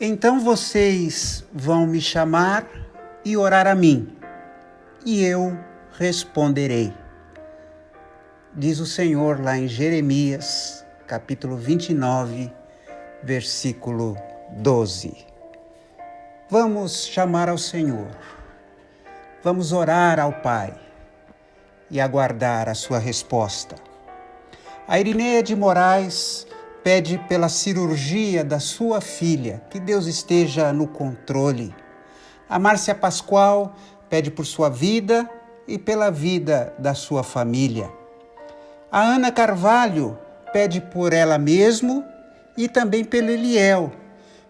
Então vocês vão me chamar e orar a mim, e eu responderei. Diz o Senhor lá em Jeremias, capítulo 29, versículo 12. Vamos chamar ao Senhor, vamos orar ao Pai e aguardar a sua resposta. A Irineia de Moraes pede pela cirurgia da sua filha, que Deus esteja no controle. A Márcia Pascoal pede por sua vida e pela vida da sua família. A Ana Carvalho pede por ela mesmo e também pelo Eliel,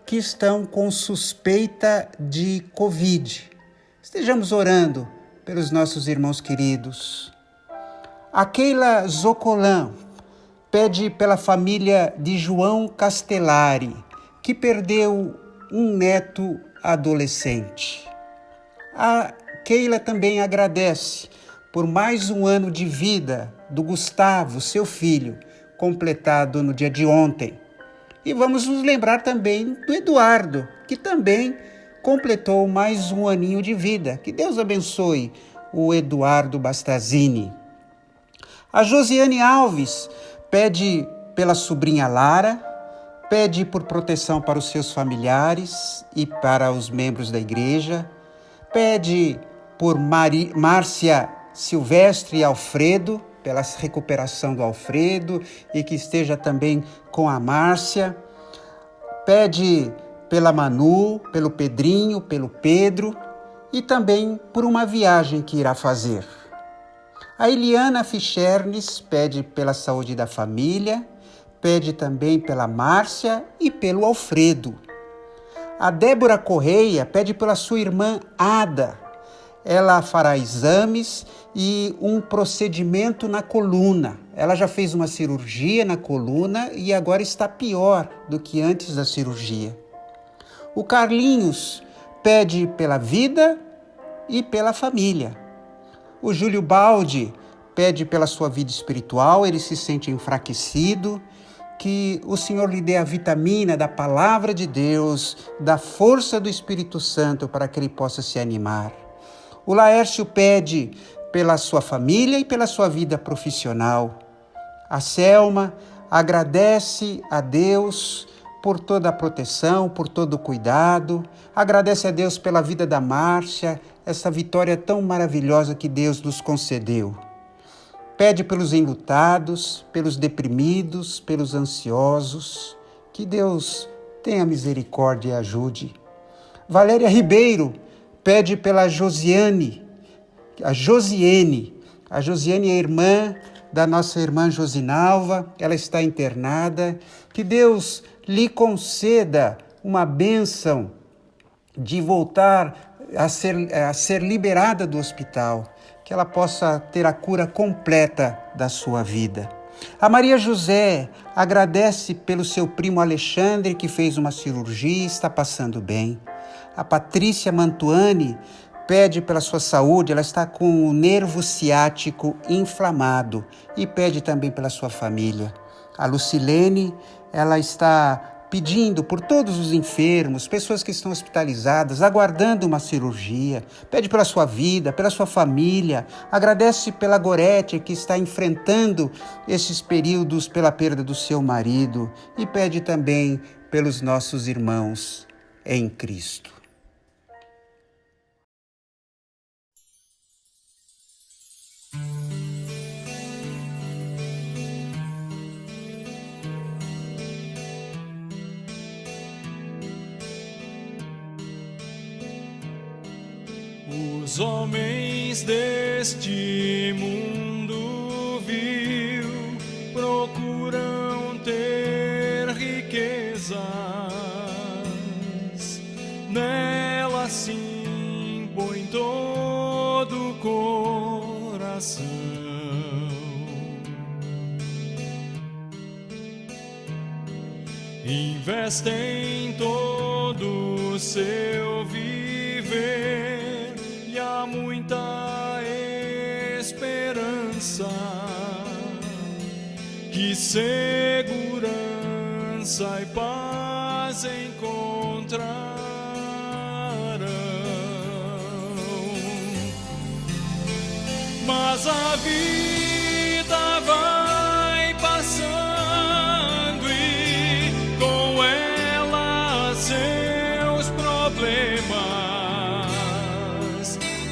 que estão com suspeita de Covid. Estejamos orando pelos nossos irmãos queridos. A Keila Zocolan pede pela família de João Castellari, que perdeu um neto adolescente. A Keila também agradece por mais um ano de vida do Gustavo, seu filho, completado no dia de ontem. E vamos nos lembrar também do Eduardo, que também completou mais um aninho de vida. Que Deus abençoe o Eduardo Bastazini. A Josiane Alves pede pela sobrinha Lara, pede por proteção para os seus familiares e para os membros da igreja, pede por Márcia Silvestre e Alfredo, pela recuperação do Alfredo e que esteja também com a Márcia, pede pela Manu, pelo Pedrinho, pelo Pedro e também por uma viagem que irá fazer. A Eliana Fichernes pede pela saúde da família, pede também pela Márcia e pelo Alfredo. A Débora Correia pede pela sua irmã Ada. Ela fará exames e um procedimento na coluna. Ela já fez uma cirurgia na coluna e agora está pior do que antes da cirurgia. O Carlinhos pede pela vida e pela família. O Júlio Baldi pede pela sua vida espiritual, ele se sente enfraquecido, que o Senhor lhe dê a vitamina da palavra de Deus, da força do Espírito Santo para que ele possa se animar. O Laércio pede pela sua família e pela sua vida profissional. A Selma agradece a Deus por toda a proteção, por todo o cuidado. Agradece a Deus pela vida da Márcia, essa vitória tão maravilhosa que Deus nos concedeu. Pede pelos enlutados, pelos deprimidos, pelos ansiosos. Que Deus tenha misericórdia e ajude. Valéria Ribeiro pede pela Josiane. A Josiane é irmã da nossa irmã Josinalva. Ela está internada. Que Deus lhe conceda uma bênção de voltar a ser liberada do hospital, que ela possa ter a cura completa da sua vida. A Maria José agradece pelo seu primo Alexandre, que fez uma cirurgia e está passando bem. A Patrícia Mantuani pede pela sua saúde, ela está com o nervo ciático inflamado e pede também pela sua família. A Lucilene, ela está pedindo por todos os enfermos, pessoas que estão hospitalizadas, aguardando uma cirurgia. Pede pela sua vida, pela sua família. Agradece pela Gorete, que está enfrentando esses períodos pela perda do seu marido. E pede também pelos nossos irmãos em Cristo. Os homens deste mundo vil procuram ter riquezas, nela se impõe todo o coração. Investem todo o seu viver e há muita esperança que segurança e paz encontrarão. Mas a vida vai passando e com ela seus problemas,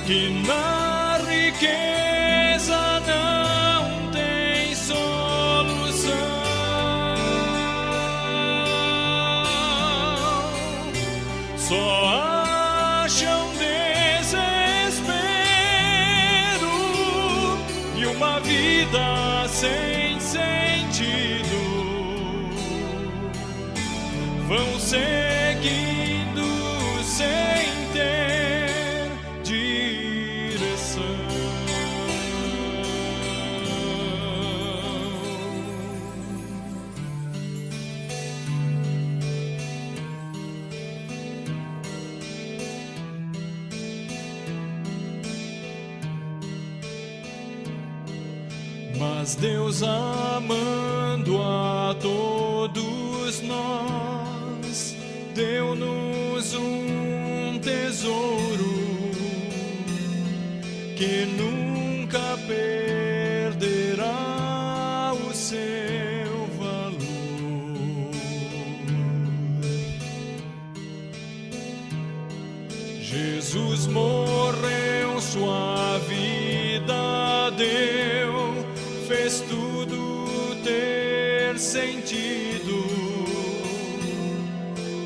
que na riqueza não tem solução. Só acham uma vida sem sentido, vão seguindo sem ter direção. Mas Deus, amando a todos nós, deu-nos um tesouro que nunca perderá o seu valor. Jesus morreu, sua vida deu, fez tudo ter sentido,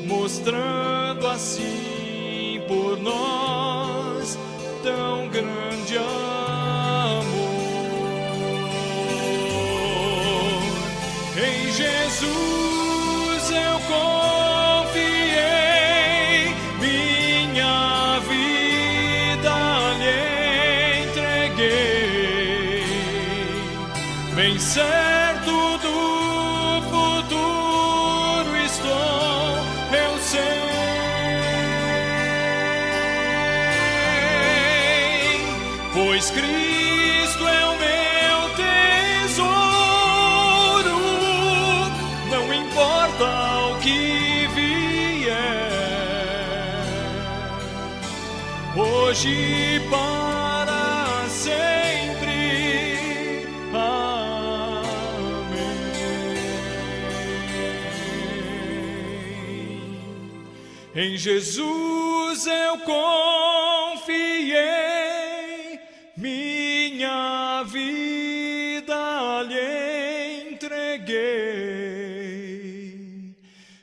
mostrando assim por nós tão grande amor. Em Jesus eu confiei, minha vida lhe entreguei, bem certo do futuro estou, eu sei, pois Cristo é o meu tesouro, não importa o que vier, hoje e para sempre. Em Jesus eu confiei, minha vida lhe entreguei,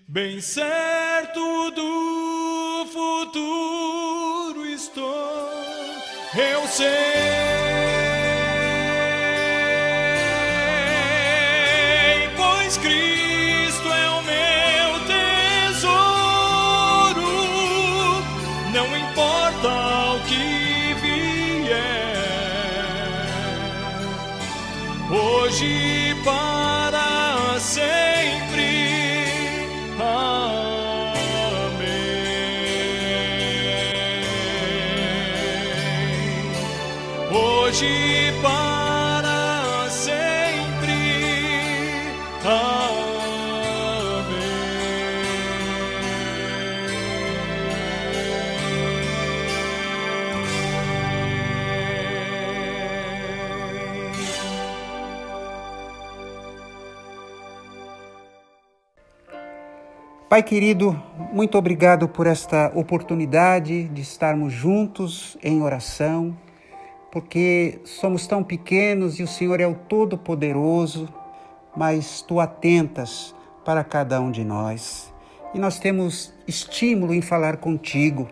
bem certo do futuro estou, eu sei. Hoje e para sempre, amém. Hoje e para sempre, amém. Pai querido, muito obrigado por esta oportunidade de estarmos juntos em oração, porque somos tão pequenos e o Senhor é o Todo-Poderoso, mas Tu atentas para cada um de nós. E nós temos estímulo em falar contigo,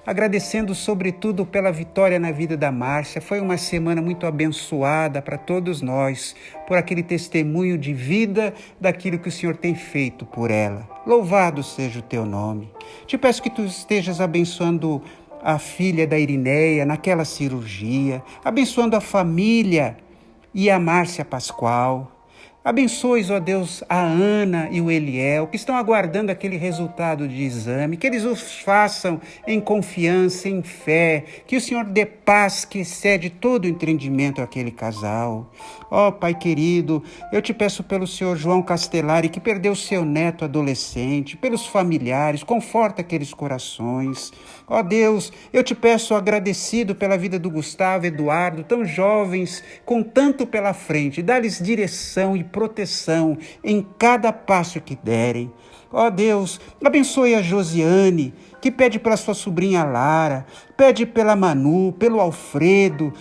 agradecendo sobretudo pela vitória na vida da Márcia. Foi uma semana muito abençoada para todos nós, por aquele testemunho de vida daquilo que o Senhor tem feito por ela. Louvado seja o Teu nome. Te peço que Tu estejas abençoando a filha da Irineia naquela cirurgia, abençoando a família e a Márcia Pascoal. Abençoe, ó Deus, a Ana e o Eliel, que estão aguardando aquele resultado de exame, que eles o façam em confiança, em fé, que o Senhor dê paz que excede todo o entendimento àquele casal. Ó Pai querido, eu te peço pelo Senhor João Castellari, que perdeu seu neto adolescente, pelos familiares, conforta aqueles corações. Ó Deus, eu te peço agradecido pela vida do Gustavo, Eduardo, tão jovens, com tanto pela frente, dá-lhes direção e proteção em cada passo que derem. Ó Deus, abençoe a Josiane, que pede pela sua sobrinha Lara, pede pela Manu, pelo Alfredo,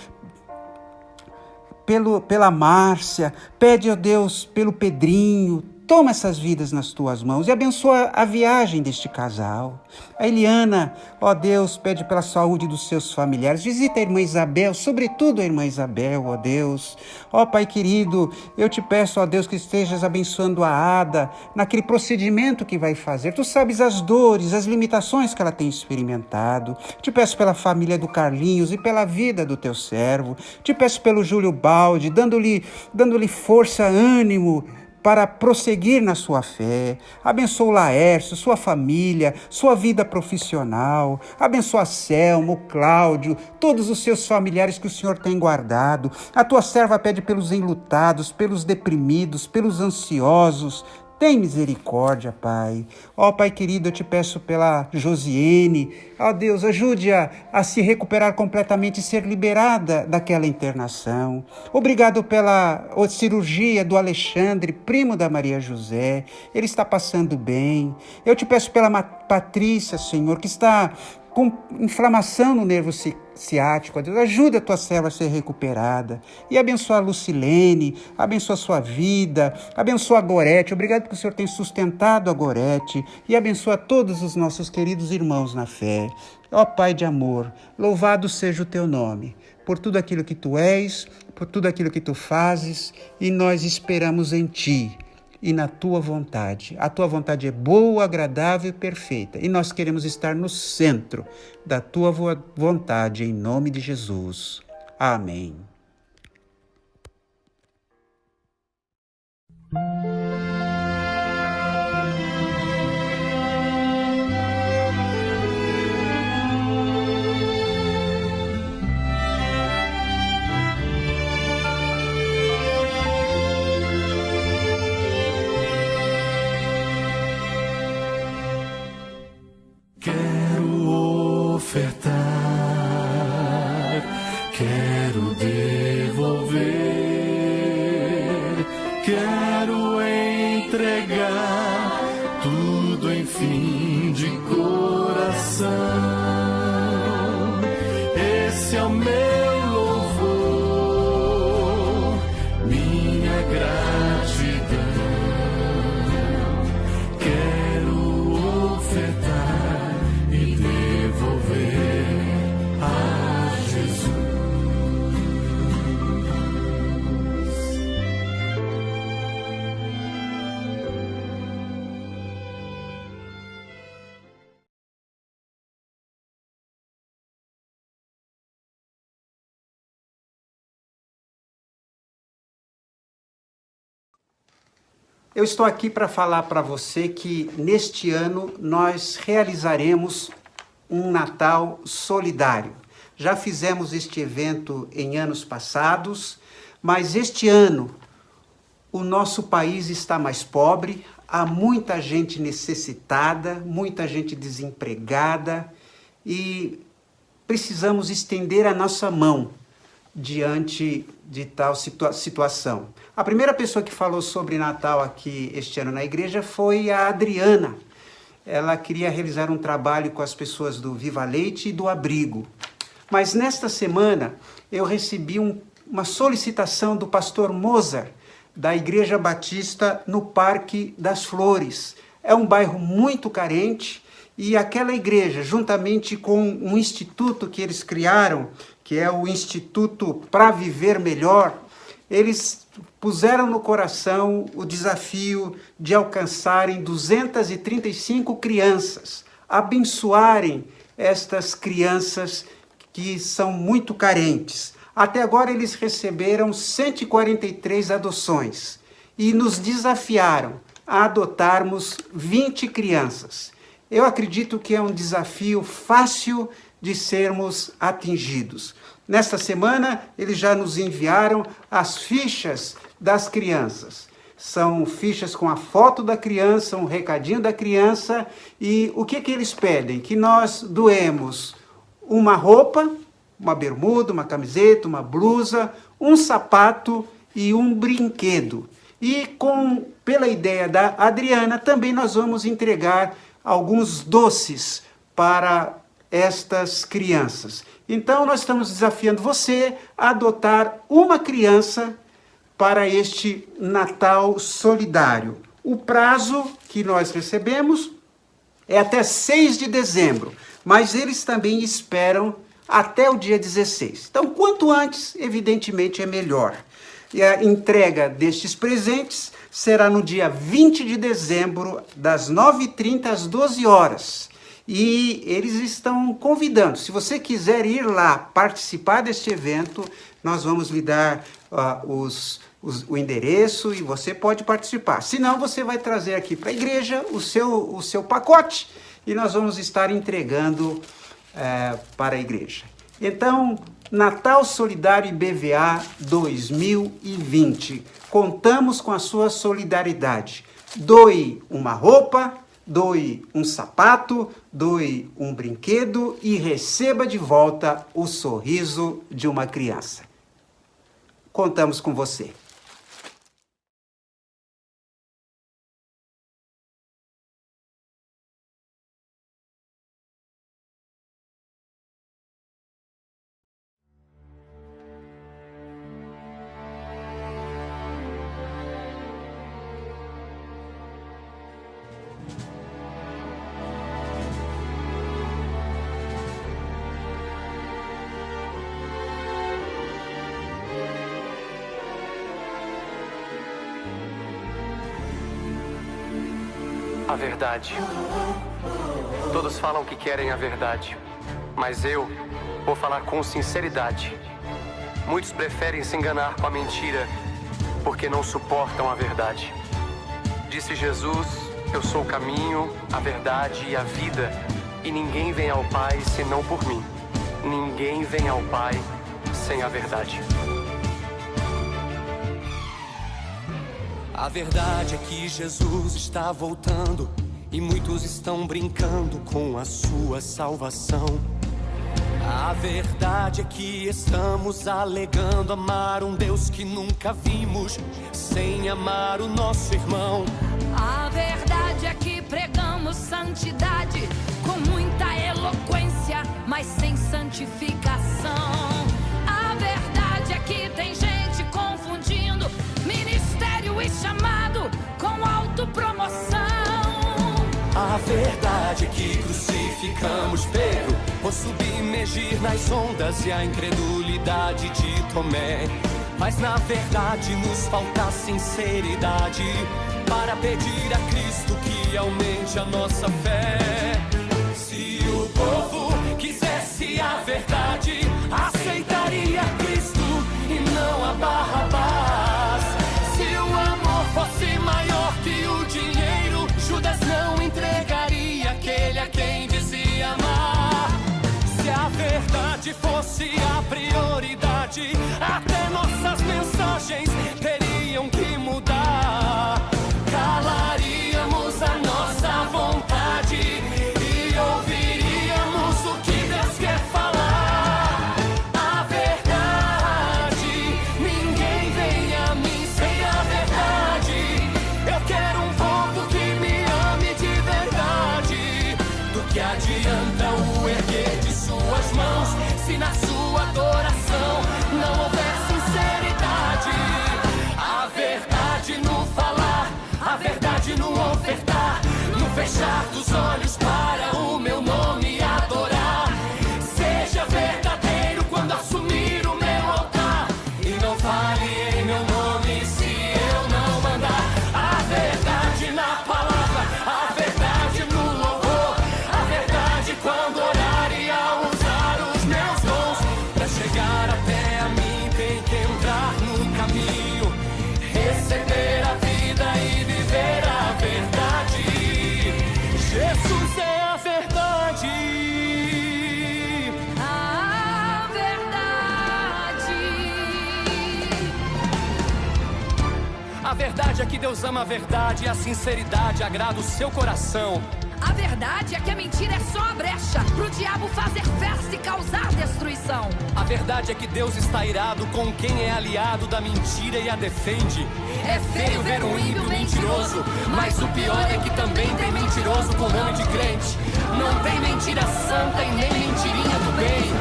pela Márcia, pede, ó Deus, pelo Pedrinho. Toma essas vidas nas tuas mãos e abençoa a viagem deste casal. A Eliana, ó Deus, pede pela saúde dos seus familiares. Visita a irmã Isabel, sobretudo a irmã Isabel, ó Deus. Ó Pai querido, eu te peço, ó Deus, que estejas abençoando a Ada naquele procedimento que vai fazer. Tu sabes as dores, as limitações que ela tem experimentado. Te peço pela família do Carlinhos e pela vida do teu servo. Te peço pelo Júlio Baldi, dando-lhe força, ânimo, para prosseguir na sua fé. Abençoa o Laércio, sua família, sua vida profissional. Abençoa Selmo, Cláudio, todos os seus familiares que o Senhor tem guardado. A tua serva pede pelos enlutados, pelos deprimidos, pelos ansiosos. Tem misericórdia, Pai. Ó Pai querido, eu te peço pela Josiene. Ó Deus, ajude-a a se recuperar completamente e ser liberada daquela internação. Obrigado pela cirurgia do Alexandre, primo da Maria José. Ele está passando bem. Eu te peço pela Patrícia, Senhor, que está com inflamação no nervo ciático. Ó Deus, ajuda a tua serva a ser recuperada. E abençoa a Lucilene, abençoa a sua vida, abençoa a Gorete. Obrigado porque o Senhor tem sustentado a Gorete. E abençoa todos os nossos queridos irmãos na fé. Ó Pai de amor, louvado seja o teu nome, por tudo aquilo que tu és, por tudo aquilo que tu fazes, e nós esperamos em ti e na tua vontade. A tua vontade é boa, agradável e perfeita. E nós queremos estar no centro da tua vontade, em nome de Jesus. Amém. Quero ofertar, quero devolver, quero entregar tudo, enfim, de coração. Esse é o meu louvor, minha gratidão. Quero ofertar e devolver a Jesus. Eu estou aqui para falar para você que neste ano nós realizaremos um Natal solidário. Já fizemos este evento em anos passados, mas este ano o nosso país está mais pobre, há muita gente necessitada, muita gente desempregada e precisamos estender a nossa mão diante de tal situação. A primeira pessoa que falou sobre Natal aqui este ano na igreja foi a Adriana. Ela queria realizar um trabalho com as pessoas do Viva Leite e do Abrigo. Mas nesta semana eu recebi uma solicitação do pastor Mozart, da Igreja Batista no Parque das Flores. É um bairro muito carente e aquela igreja, juntamente com um instituto que eles criaram, que é o Instituto Para Viver Melhor, eles puseram no coração o desafio de alcançarem 235 crianças, abençoarem estas crianças que são muito carentes. Até agora eles receberam 143 adoções e nos desafiaram a adotarmos 20 crianças. Eu acredito que é um desafio fácil de sermos atingidos. Nesta semana, eles já nos enviaram as fichas das crianças. São fichas com a foto da criança, um recadinho da criança, e o que eles pedem? Que nós doemos uma roupa, uma bermuda, uma camiseta, uma blusa, um sapato e um brinquedo. E pela ideia da Adriana, também nós vamos entregar alguns doces para estas crianças. Então, nós estamos desafiando você a adotar uma criança para este Natal solidário. O prazo que nós recebemos é até 6 de dezembro, mas eles também esperam até o dia 16. Então, quanto antes, evidentemente, é melhor. E a entrega destes presentes será no dia 20 de dezembro, das 9h30 às 12 horas. E eles estão convidando. Se você quiser ir lá participar deste evento, nós vamos lhe dar o endereço e você pode participar. Se não, você vai trazer aqui para a igreja o seu pacote e nós vamos estar entregando para a igreja. Então, Natal Solidário IBVA 2020. Contamos com a sua solidariedade. Doe uma roupa, doe um sapato, doe um brinquedo e receba de volta o sorriso de uma criança. Contamos com você. A verdade. Todos falam que querem a verdade, mas eu vou falar com sinceridade. Muitos preferem se enganar com a mentira, porque não suportam a verdade. Disse Jesus, eu sou o caminho, a verdade e a vida, e ninguém vem ao Pai senão por mim. Ninguém vem ao Pai sem a verdade. A verdade é que Jesus está voltando e muitos estão brincando com a sua salvação. A verdade é que estamos alegando amar um Deus que nunca vimos sem amar o nosso irmão. A verdade é que pregamos santidade com muita eloquência, mas sem santificação. A verdade é que tem gente confundindo ministério e chamado com autopromoção. A verdade é que crucificamos Pedro por submergir nas ondas e a incredulidade de Tomé. Mas na verdade nos falta sinceridade para pedir a Cristo que aumente a nossa fé. Se o povo quisesse a verdade, aceitaria Cristo e não a Barrabás. Se o amor fosse maior que o dinheiro, Judas não entregaria aquele a quem dizia amar. Se a verdade fosse a prioridade, até nossas mensagens teriam que mudar. Calaríamos a nossa vontade e ouviríamos o que Deus quer falar. A verdade, ninguém vem a mim sem a verdade. Eu quero um povo que me ame de verdade. Do que adianta o erguer de suas mãos se na sua adoração não houver sinceridade? A verdade no falar, a verdade no ofertar, no fechar dos olhos para o meu nome adorar. Seja verdadeiro quando assumir o meu altar e não fale em meu nome se eu não mandar. A verdade na palavra, a verdade no louvor, a verdade quando orar e ao usar os meus dons. Pra chegar até a mim tem que entrar no caminho, receber a vida verdade é que Deus ama a verdade e a sinceridade agrada o seu coração. A verdade é que a mentira é só a brecha pro diabo fazer festa e causar destruição. A verdade é que Deus está irado com quem é aliado da mentira e a defende. É feio ver um ímpio mentiroso, mas o pior é que também tem mentiroso com nome de crente. Não tem mentira santa e nem mentirinha do bem.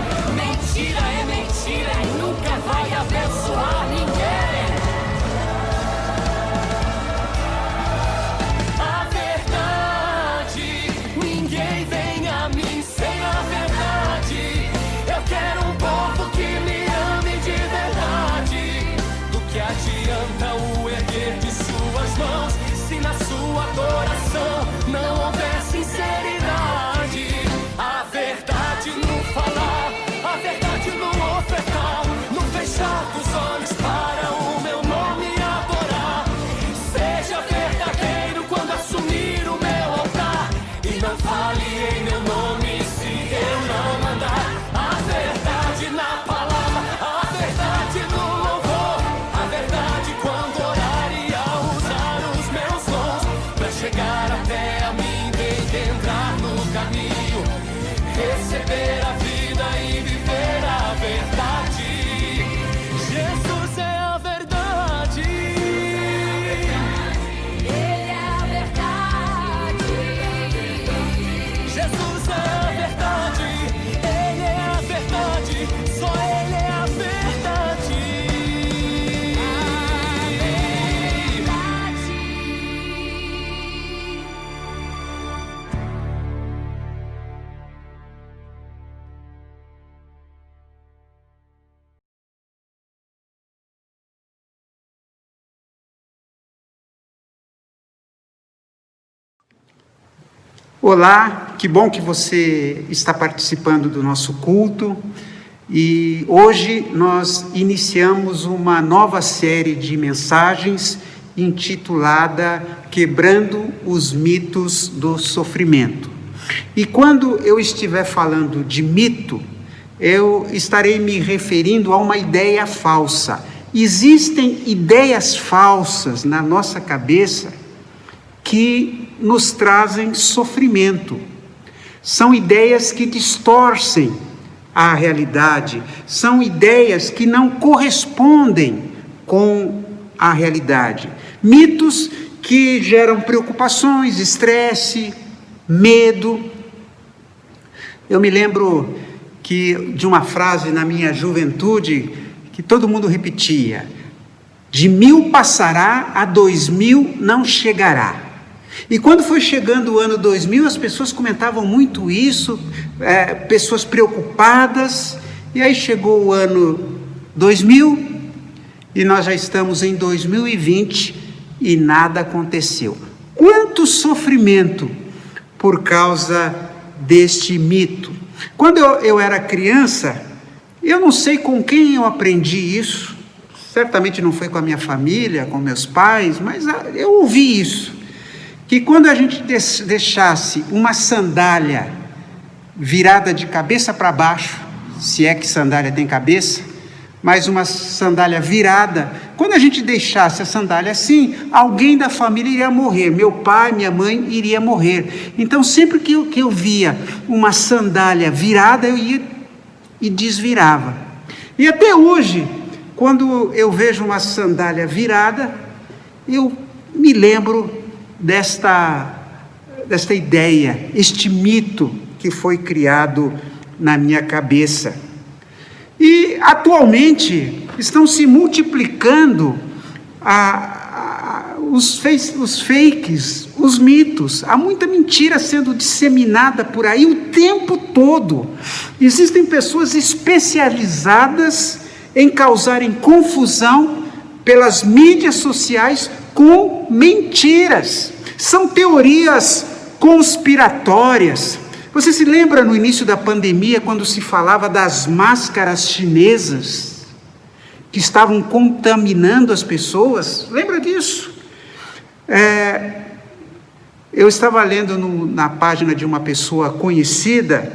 Mentira é mentira e nunca vai abençoar ninguém. A verdade, ninguém vem a mim sem a verdade. Eu quero um povo que me ame de verdade. Do que adianta o erguer de suas mãos se na sua adoração não houver sinceridade? A verdade no falar, a verdade no ofertar, no fechar dos olhos para o meu nome adorar. Seja verdadeiro quando assumir o meu altar e não fale em meu nome se eu não mandar. A verdade na palavra, a verdade no louvor, a verdade quando orar e ao usar os meus dons pra chegar até a mim tem que entrar no caminho, receber a vida e viver a verdade. Jesus é a verdade. Ele é a verdade. Jesus é a verdade. Ele é a verdade. Só Ele é a verdade. Olá, que bom que você está participando do nosso culto. E hoje nós iniciamos uma nova série de mensagens intitulada Quebrando os Mitos do Sofrimento. E quando eu estiver falando de mito, eu estarei me referindo a uma ideia falsa. Existem ideias falsas na nossa cabeça que nos trazem sofrimento. São ideias que distorcem a realidade, são ideias que não correspondem com a realidade. Mitos que geram preocupações, estresse, medo. Eu me lembro de uma frase na minha juventude que todo mundo repetia: de 1000 passará, a 2000 não chegará. E quando foi chegando o ano 2000, as pessoas comentavam muito isso, pessoas preocupadas, e aí chegou o ano 2000, e nós já estamos em 2020, e nada aconteceu. Quanto sofrimento por causa deste mito. Quando eu era criança, eu não sei com quem eu aprendi isso, certamente não foi com a minha família, com meus pais, mas eu ouvi isso. Que quando a gente deixasse uma sandália virada de cabeça para baixo, se é que sandália tem cabeça, mas uma sandália virada, quando a gente deixasse a sandália assim, alguém da família iria morrer, meu pai, minha mãe iria morrer. Então sempre que eu via uma sandália virada, eu ia e desvirava. E até hoje, quando eu vejo uma sandália virada, eu me lembro desta ideia, este mito que foi criado na minha cabeça. E atualmente estão se multiplicando os fakes, os mitos. Há muita mentira sendo disseminada por aí o tempo todo. Existem pessoas especializadas em causarem confusão pelas mídias sociais com mentiras. São teorias conspiratórias. Você se lembra no início da pandemia, quando se falava das máscaras chinesas que estavam contaminando as pessoas? Lembra disso? Eu estava lendo na página de uma pessoa conhecida,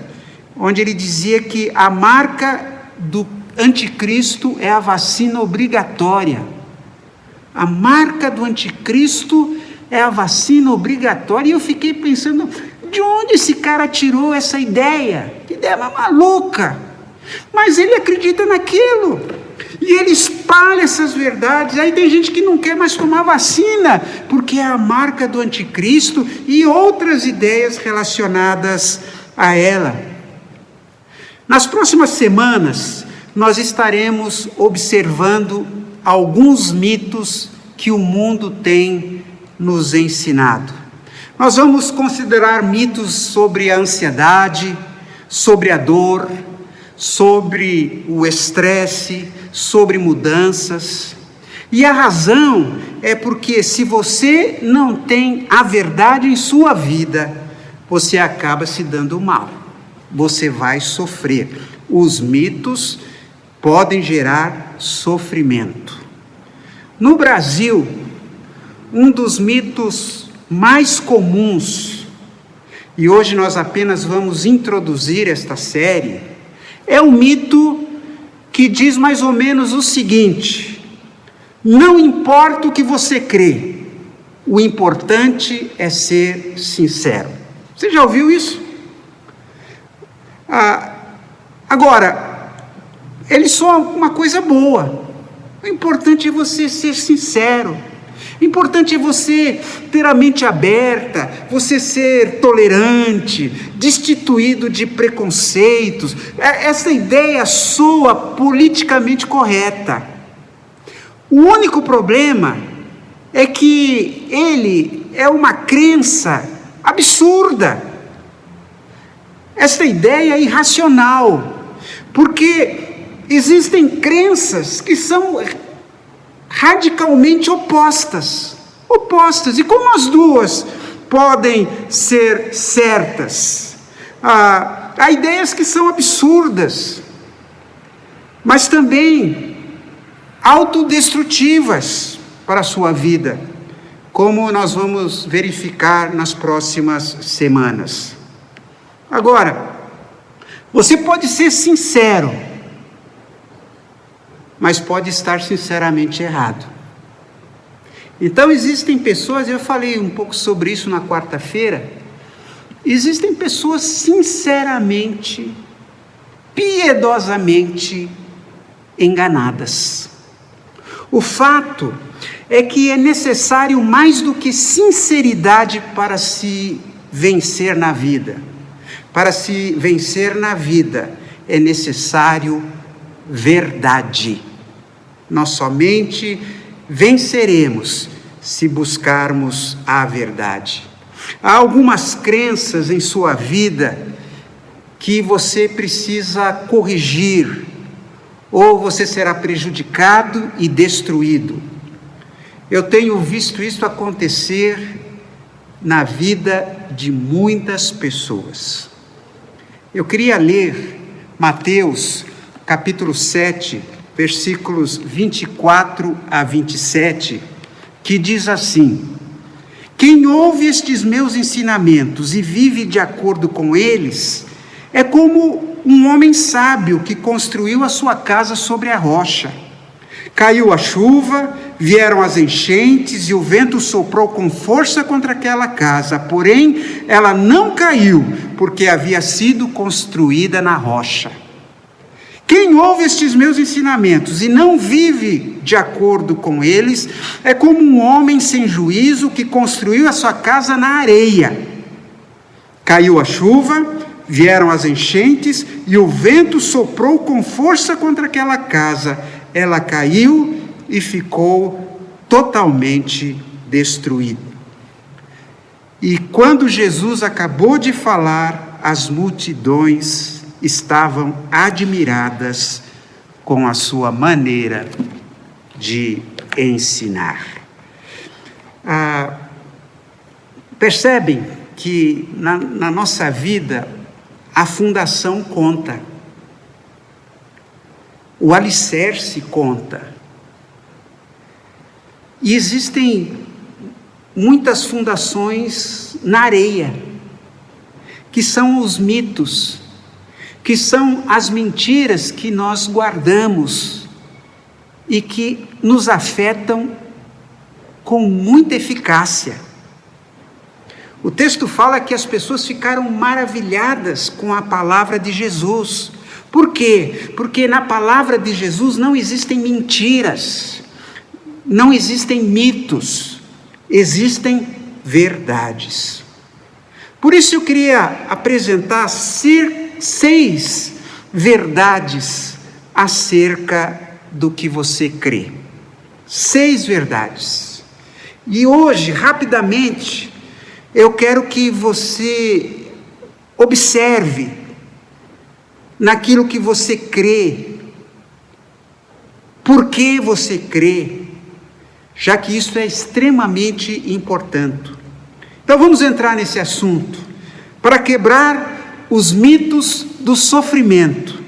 onde ele dizia que a marca do anticristo é a vacina obrigatória. A marca do anticristo é a vacina obrigatória. E eu fiquei pensando, de onde esse cara tirou essa ideia? Que ideia maluca! Mas ele acredita naquilo. E ele espalha essas verdades. Aí tem gente que não quer mais tomar vacina, porque é a marca do anticristo e outras ideias relacionadas a ela. Nas próximas semanas, nós estaremos observando alguns mitos que o mundo tem nos ensinado. Nós vamos considerar mitos sobre a ansiedade, sobre a dor, sobre o estresse, sobre mudanças. E a razão é porque se você não tem a verdade em sua vida, você acaba se dando mal. Você vai sofrer. Os mitos podem gerar sofrimento. No Brasil, um dos mitos mais comuns, e hoje nós apenas vamos introduzir esta série, é o mito que diz mais ou menos o seguinte: não importa o que você crê, o importante é ser sincero. Você já ouviu isso? Agora, ele só uma coisa boa. O importante é você ser sincero. O importante é você ter a mente aberta, você ser tolerante, destituído de preconceitos. Essa ideia soa politicamente correta. O único problema é que ele é uma crença absurda. Esta ideia é irracional, porque existem crenças que são radicalmente opostas. E como as duas podem ser certas? Há ideias que são absurdas, mas também autodestrutivas para a sua vida, como nós vamos verificar nas próximas semanas. Agora, você pode ser sincero, mas pode estar sinceramente errado. Então existem pessoas, eu falei um pouco sobre isso na quarta-feira, existem pessoas sinceramente, piedosamente enganadas. O fato é que é necessário mais do que sinceridade para se vencer na vida. Para se vencer na vida é necessário verdade. Nós somente venceremos se buscarmos a verdade. Há algumas crenças em sua vida que você precisa corrigir, ou você será prejudicado e destruído. Eu tenho visto isso acontecer na vida de muitas pessoas. Eu queria ler Mateus capítulo 7, versículos 24 a 27, que diz assim: quem ouve estes meus ensinamentos e vive de acordo com eles, é como um homem sábio que construiu a sua casa sobre a rocha. Caiu a chuva, vieram as enchentes e o vento soprou com força contra aquela casa, porém ela não caiu, porque havia sido construída na rocha. Quem ouve estes meus ensinamentos e não vive de acordo com eles, é como um homem sem juízo que construiu a sua casa na areia. Caiu a chuva, vieram as enchentes e o vento soprou com força contra aquela casa. Ela caiu e ficou totalmente destruída. E quando Jesus acabou de falar, as multidões estavam admiradas com a sua maneira de ensinar. Percebem que na nossa vida a fundação conta, o alicerce conta. E existem muitas fundações na areia, que são os mitos, que são as mentiras que nós guardamos e que nos afetam com muita eficácia. O texto fala que as pessoas ficaram maravilhadas com a palavra de Jesus. Por quê? Porque na palavra de Jesus não existem mentiras, não existem mitos, existem verdades. Por isso eu queria apresentar 6 verdades acerca do que você crê. 6 verdades. E hoje, rapidamente, eu quero que você observe naquilo que você crê, por que você crê, já que isso é extremamente importante. Então vamos entrar nesse assunto. Para quebrar os mitos do sofrimento,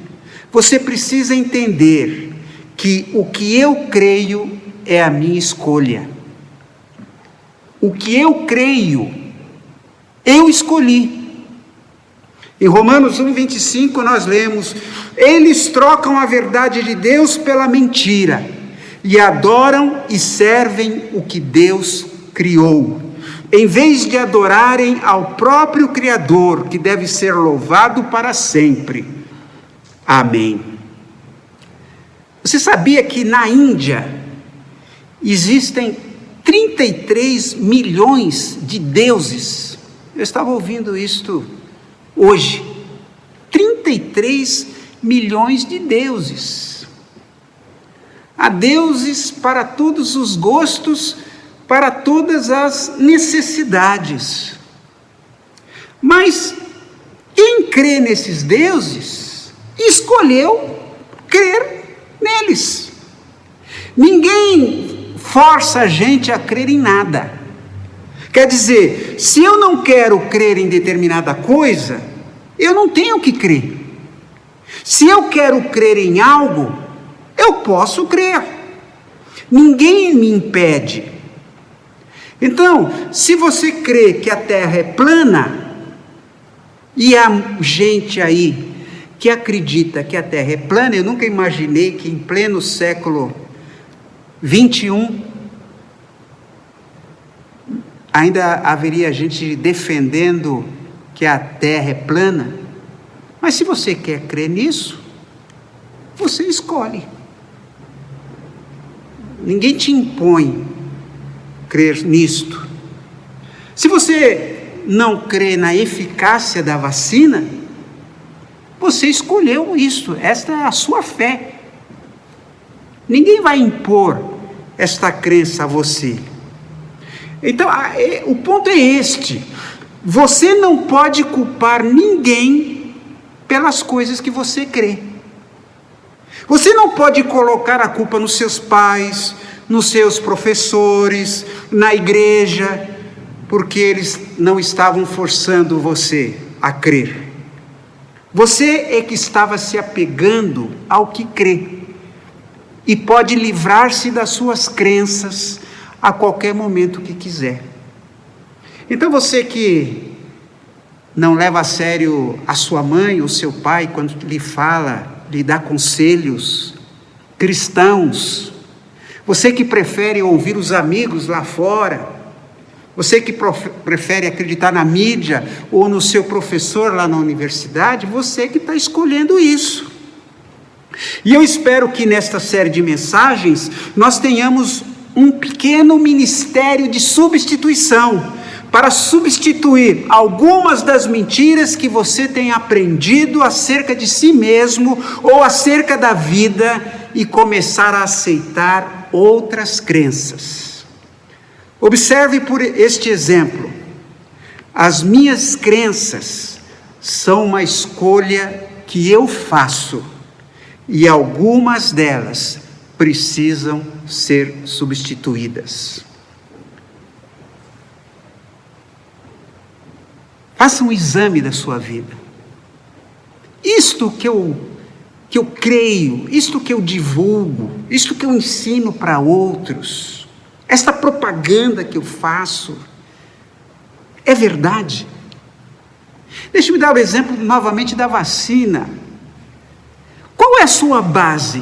você precisa entender que o que eu creio é a minha escolha. O que eu creio, eu escolhi. Em Romanos 1:25 nós lemos: eles trocam a verdade de Deus pela mentira, e adoram e servem o que Deus criou, em vez de adorarem ao próprio Criador, que deve ser louvado para sempre. Amém. Você sabia que na Índia existem 33 milhões de deuses? Eu estava ouvindo isto hoje. 33 milhões de deuses. Há deuses para todos os gostos, para todas as necessidades. Mas quem crê nesses deuses escolheu crer neles. Ninguém força a gente a crer em nada. Quer dizer, se eu não quero crer em determinada coisa, eu não tenho que crer. Se eu quero crer em algo, eu posso crer. Ninguém me impede. Então, se você crê que a Terra é plana, e há gente aí que acredita que a Terra é plana, eu nunca imaginei que em pleno século 21, ainda haveria gente defendendo que a Terra é plana. Mas se você quer crer nisso, você escolhe. Ninguém te impõe crer nisto. Se você não crê na eficácia da vacina, você escolheu isso, esta é a sua fé. Ninguém vai impor esta crença a você. Então, o ponto é este: você não pode culpar ninguém pelas coisas que você crê. Você não pode colocar a culpa nos seus pais, nos seus professores, na igreja, porque eles não estavam forçando você a crer. Você é que estava se apegando ao que crê, e pode livrar-se das suas crenças a qualquer momento que quiser. Então você que não leva a sério a sua mãe ou seu pai quando lhe fala, lhe dá conselhos cristãos, você que prefere ouvir os amigos lá fora, você que prefere acreditar na mídia ou no seu professor lá na universidade, você que está escolhendo isso. E eu espero que nesta série de mensagens nós tenhamos um pequeno ministério de substituição, para substituir algumas das mentiras que você tem aprendido acerca de si mesmo ou acerca da vida e começar a aceitar outras crenças. Observe por este exemplo: as minhas crenças são uma escolha que eu faço e algumas delas precisam ser substituídas. Faça um exame da sua vida. Isto que eu creio, isto que eu divulgo, isto que eu ensino para outros, esta propaganda que eu faço, é verdade? Deixe-me dar o exemplo novamente da vacina. Qual é a sua base?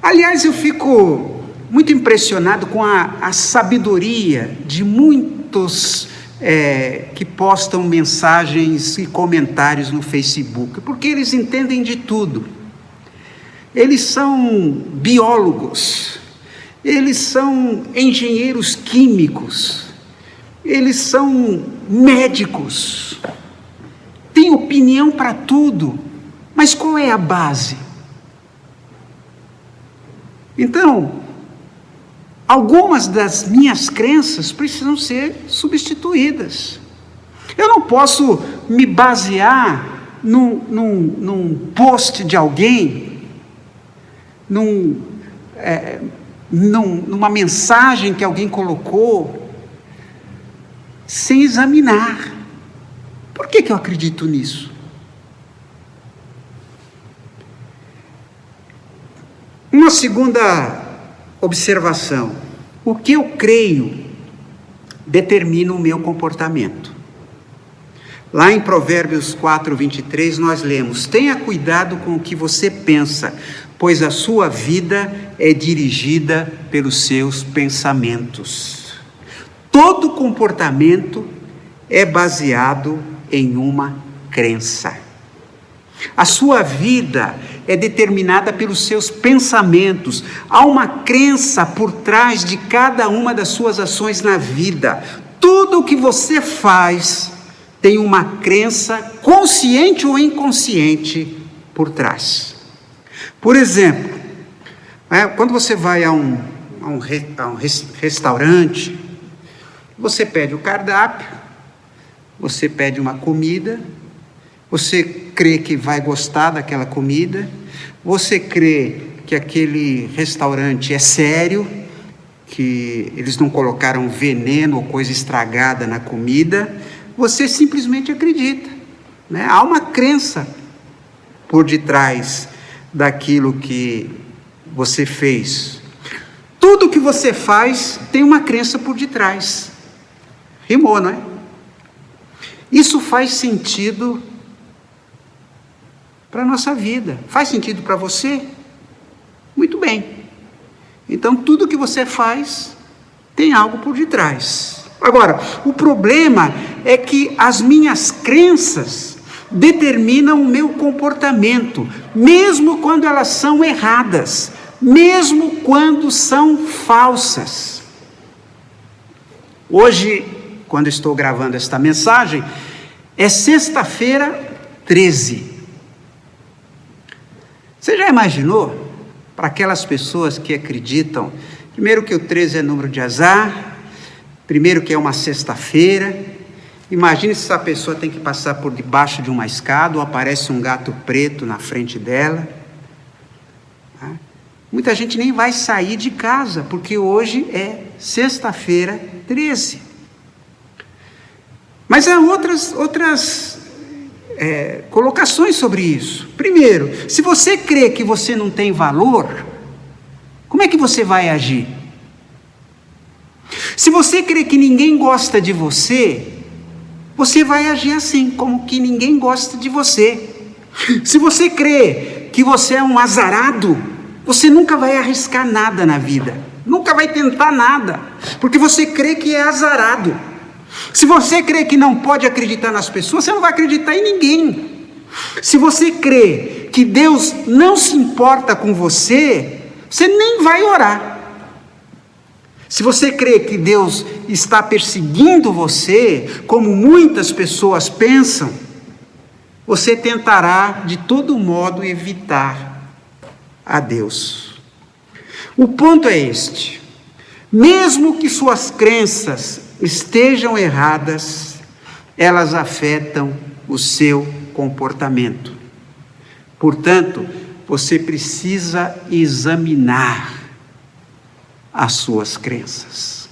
Aliás, eu fico muito impressionado com a sabedoria de muitos que postam mensagens e comentários no Facebook, porque eles entendem de tudo. Eles são biólogos, eles são engenheiros químicos, eles são médicos, têm opinião para tudo, mas qual é a base? Então, algumas das minhas crenças precisam ser substituídas. Eu não posso me basear num post de alguém, numa mensagem que alguém colocou, sem examinar. Por que eu acredito nisso? Uma segunda observação: o que eu creio determina o meu comportamento. Lá em Provérbios 4:23 nós lemos: tenha cuidado com o que você pensa, pois a sua vida é dirigida pelos seus pensamentos. Todo comportamento é baseado em uma crença. A sua vida é determinada pelos seus pensamentos. Há uma crença por trás de cada uma das suas ações na vida. Tudo o que você faz tem uma crença, consciente ou inconsciente, por trás. Por exemplo, quando você vai a um restaurante, você pede o cardápio, você pede uma comida, você crê que vai gostar daquela comida, você crê que aquele restaurante é sério, que eles não colocaram veneno ou coisa estragada na comida, você simplesmente acredita, né? Há uma crença por detrás daquilo que você fez. Tudo que você faz tem uma crença por detrás. Rimou, não é? Isso faz sentido para a nossa vida. Faz sentido para você? Muito bem. Então, tudo que você faz tem algo por detrás. Agora, o problema é que as minhas crenças determinam o meu comportamento, mesmo quando elas são erradas, mesmo quando são falsas. Hoje, quando estou gravando esta mensagem, é sexta-feira 13. Você já imaginou, para aquelas pessoas que acreditam, primeiro que o 13 é número de azar, primeiro que é uma sexta-feira, imagine se essa pessoa tem que passar por debaixo de uma escada ou aparece um gato preto na frente dela. Muita gente nem vai sair de casa, porque hoje é sexta-feira 13. Mas há outras colocações sobre isso. Primeiro, se você crê que você não tem valor, como é que você vai agir? Se você crê que ninguém gosta de você, você vai agir assim, como que ninguém gosta de você. Se você crê que você é um azarado, você nunca vai arriscar nada na vida, nunca vai tentar nada, porque você crê que é azarado. Se você crê que não pode acreditar nas pessoas, você não vai acreditar em ninguém. Se você crê que Deus não se importa com você, você nem vai orar. Se você crê que Deus está perseguindo você, como muitas pessoas pensam, você tentará de todo modo evitar a Deus. O ponto é este: mesmo que suas crenças estejam erradas, elas afetam o seu comportamento. Portanto, você precisa examinar as suas crenças.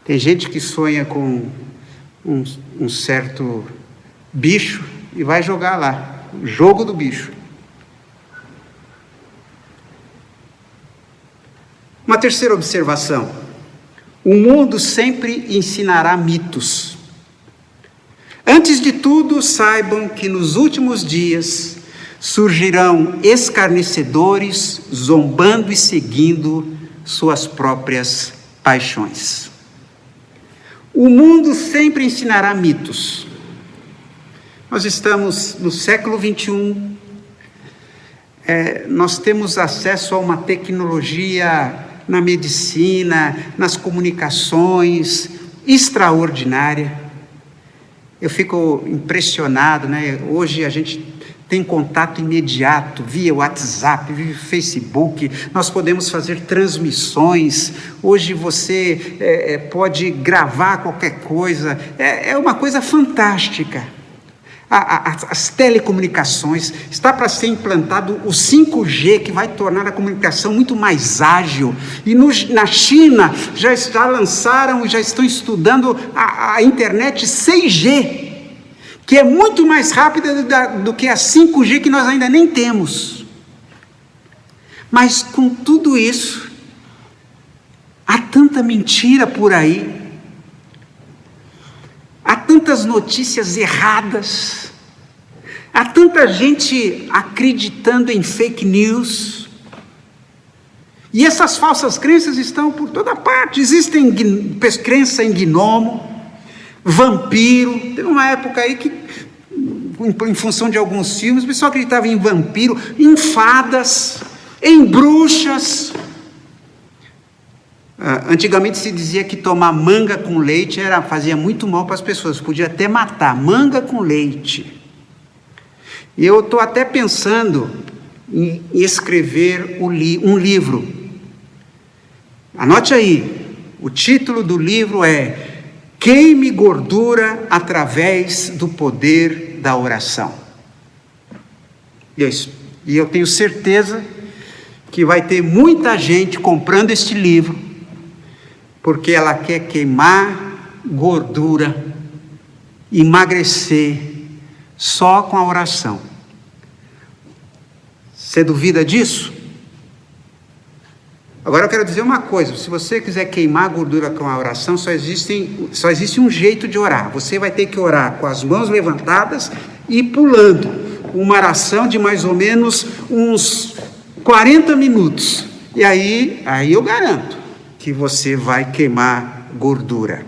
Tem gente que sonha com um certo bicho e vai jogar lá, o jogo do bicho. Uma terceira observação: o mundo sempre ensinará mitos. Antes de tudo, saibam que nos últimos dias Surgirão escarnecedores, zombando e seguindo suas próprias paixões. O mundo sempre ensinará mitos. Nós estamos no século 21, nós temos acesso a uma tecnologia na medicina, nas comunicações, extraordinária. Eu fico impressionado, né? Hoje a gente tem contato imediato, via WhatsApp, via Facebook, nós podemos fazer transmissões, hoje você pode gravar qualquer coisa, é uma coisa fantástica. As telecomunicações, está para ser implantado o 5G, que vai tornar a comunicação muito mais ágil, e na China já lançaram, já estão estudando a internet 6G, que é muito mais rápida do que a 5G, que nós ainda nem temos. Mas com tudo isso, há tanta mentira por aí, há tantas notícias erradas, há tanta gente acreditando em fake news, e essas falsas crenças estão por toda parte. Existem crença em gnomo, vampiro. Teve uma época aí que, em função de alguns filmes, o pessoal acreditava em vampiro, em fadas, em bruxas. Antigamente se dizia que tomar manga com leite fazia muito mal para as pessoas, podia até matar. Manga com leite. E eu estou até pensando em escrever um livro. Anote aí, o título do livro é Queime Gordura através do poder da oração. E eu tenho certeza que vai ter muita gente comprando este livro, porque ela quer queimar gordura, emagrecer, só com a oração. Você duvida disso? Agora eu quero dizer uma coisa: se você quiser queimar a gordura com a oração, só existe um jeito de orar. Você vai ter que orar com as mãos levantadas e pulando. Uma oração de mais ou menos uns 40 minutos. E aí eu garanto que você vai queimar gordura.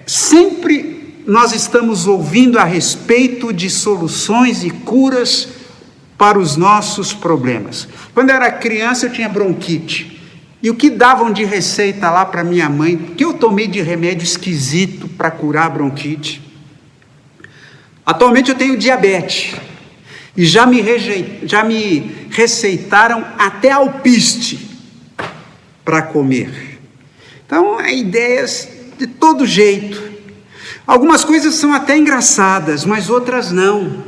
Sempre nós estamos ouvindo a respeito de soluções e curas para os nossos problemas. Quando eu era criança, eu tinha bronquite. E o que davam de receita lá para minha mãe, que eu tomei de remédio esquisito para curar a bronquite? Atualmente eu tenho diabetes. E já me receitaram até alpiste para comer. Então, há ideias de todo jeito. Algumas coisas são até engraçadas, mas outras não.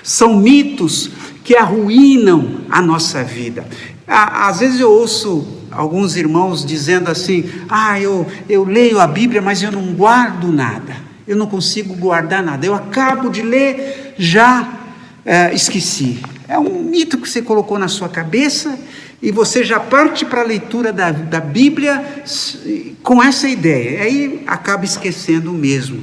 São mitos que arruinam a nossa vida. Às vezes eu ouço alguns irmãos dizendo assim: eu leio a Bíblia, mas eu não guardo nada, eu não consigo guardar nada, eu acabo de ler, já esqueci. É um mito que você colocou na sua cabeça e você já parte para a leitura da Bíblia com essa ideia, aí acaba esquecendo mesmo.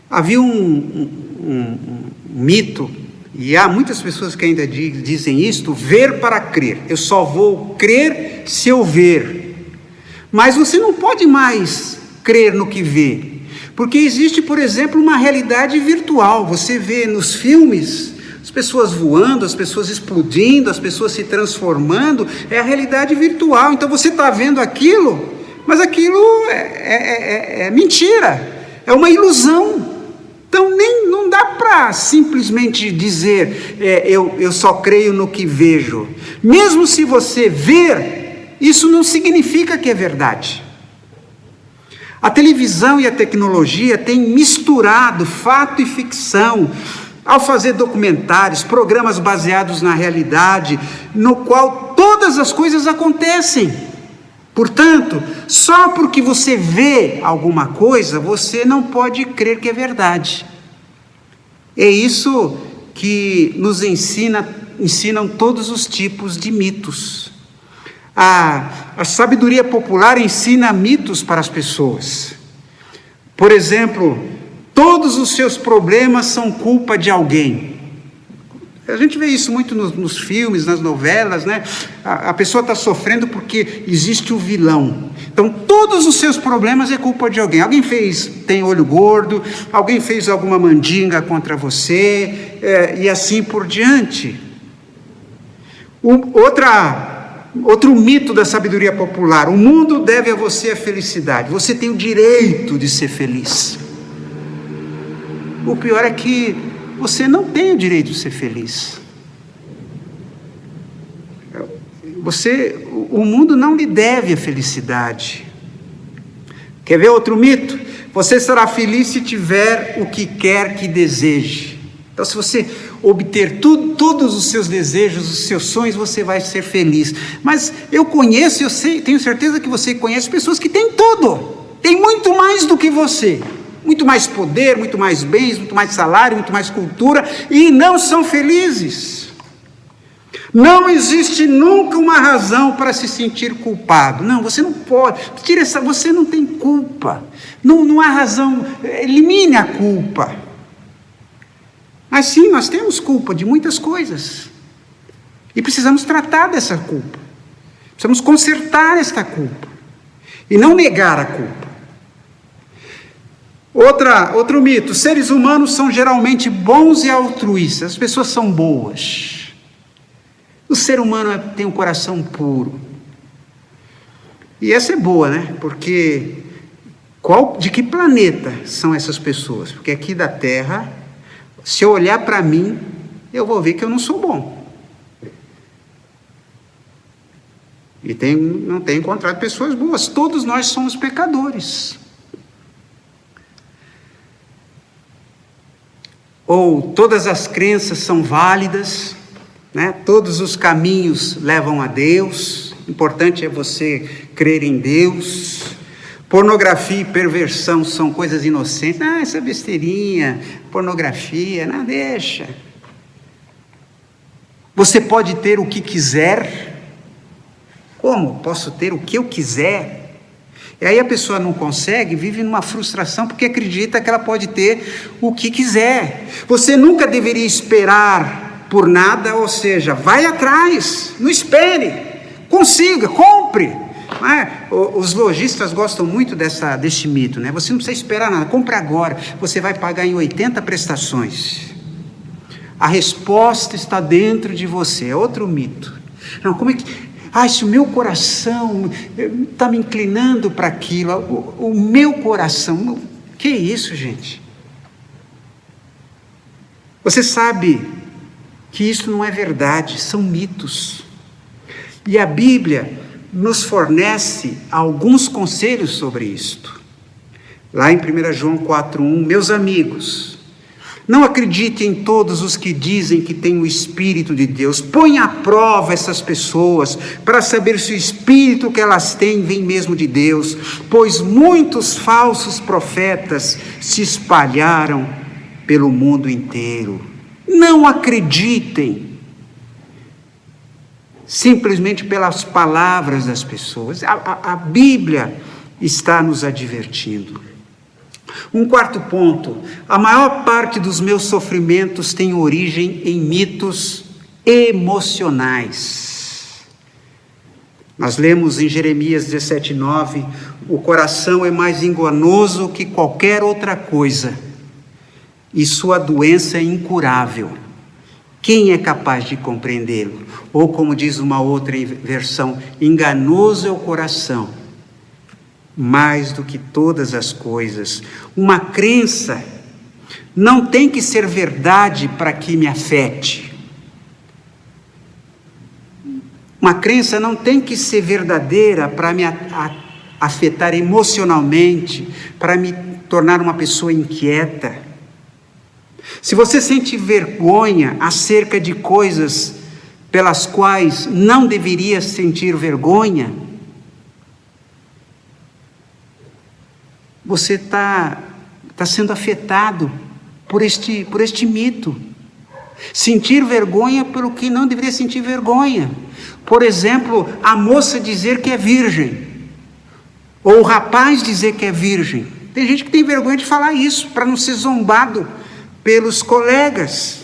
Havia um mito, e há muitas pessoas que ainda dizem isto: ver para crer. Eu só vou crer se eu ver. Mas você não pode mais crer no que vê, porque existe, por exemplo, uma realidade virtual. Você vê nos filmes as pessoas voando, as pessoas explodindo, as pessoas se transformando. É a realidade virtual. Então você está vendo aquilo, mas aquilo é mentira, é uma ilusão. Então não dá para simplesmente dizer eu só creio no que vejo. Mesmo se você ver, isso não significa que é verdade. A televisão e a tecnologia têm misturado fato e ficção ao fazer documentários, programas baseados na realidade, no qual todas as coisas acontecem. Portanto, só porque você vê alguma coisa, você não pode crer que é verdade. É isso que nos ensinam todos os tipos de mitos. A sabedoria popular ensina mitos para as pessoas. Por exemplo, todos os seus problemas são culpa de alguém. A gente vê isso muito nos filmes, nas novelas, né? A pessoa está sofrendo porque existe o vilão. Então, todos os seus problemas é culpa de alguém. Alguém tem olho gordo, alguém fez alguma mandinga contra você, e assim por diante. Outro mito da sabedoria popular: o mundo deve a você a felicidade. Você tem o direito de ser feliz. O pior é que você não tem o direito de ser feliz. O mundo não lhe deve a felicidade. Quer ver outro mito? Você será feliz se tiver o que quer que deseje. Então, se você obter todos os seus desejos, os seus sonhos, você vai ser feliz. Mas eu sei, tenho certeza que você conhece pessoas que têm tudo, tem muito mais do que você. Muito mais poder, muito mais bens, muito mais salário, muito mais cultura, e não são felizes. Não existe nunca uma razão para se sentir culpado. Não, você não pode. Você não tem culpa. Não há razão. Elimine a culpa. Mas sim, nós temos culpa de muitas coisas. E precisamos tratar dessa culpa. Precisamos consertar esta culpa. E não negar a culpa. Outro mito: seres humanos são geralmente bons e altruístas. As pessoas são boas. O ser humano tem um coração puro. E essa é boa, né? Porque de que planeta são essas pessoas? Porque aqui da Terra, se eu olhar para mim, eu vou ver que eu não sou bom. E não tenho encontrado pessoas boas. Todos nós somos pecadores. Ou todas as crenças são válidas, né? Todos os caminhos levam a Deus, o importante é você crer em Deus. Pornografia e perversão são coisas inocentes. Essa besteirinha, pornografia, não, deixa. Você pode ter o que quiser. Como? Posso ter o que eu quiser? E aí a pessoa não consegue, vive numa frustração, porque acredita que ela pode ter o que quiser. Você nunca deveria esperar por nada, ou seja, vai atrás, não espere, consiga, compre. Os lojistas gostam muito desse mito, né? Você não precisa esperar nada, compre agora, você vai pagar em 80 prestações. A resposta está dentro de você, é outro mito. Não, como é que... se o meu coração está me inclinando para aquilo, o meu coração... Que isso, gente? Você sabe que isso não é verdade, são mitos. E a Bíblia nos fornece alguns conselhos sobre isto. Lá em 1 João 4,1, meus amigos, não acredite em todos os que dizem que têm o Espírito de Deus. Põe à prova essas pessoas para saber se o Espírito que elas têm vem mesmo de Deus, pois muitos falsos profetas se espalharam pelo mundo inteiro. Não acreditem simplesmente pelas palavras das pessoas. A Bíblia está nos advertindo. Um quarto ponto: a maior parte dos meus sofrimentos tem origem em mitos emocionais. Nós lemos em Jeremias 17:9, o coração é mais enganoso que qualquer outra coisa, e sua doença é incurável. Quem é capaz de compreendê-lo? Ou como diz uma outra versão, enganoso é o coração, mais do que todas as coisas. Uma crença não tem que ser verdade para que me afete. Uma crença não tem que ser verdadeira para me afetar emocionalmente, para me tornar uma pessoa inquieta. Se você sente vergonha acerca de coisas pelas quais não deveria sentir vergonha, você está sendo afetado por este mito. Sentir vergonha pelo que não deveria sentir vergonha. Por exemplo, a moça dizer que é virgem, ou o rapaz dizer que é virgem. Tem gente que tem vergonha de falar isso, para não ser zombado pelos colegas.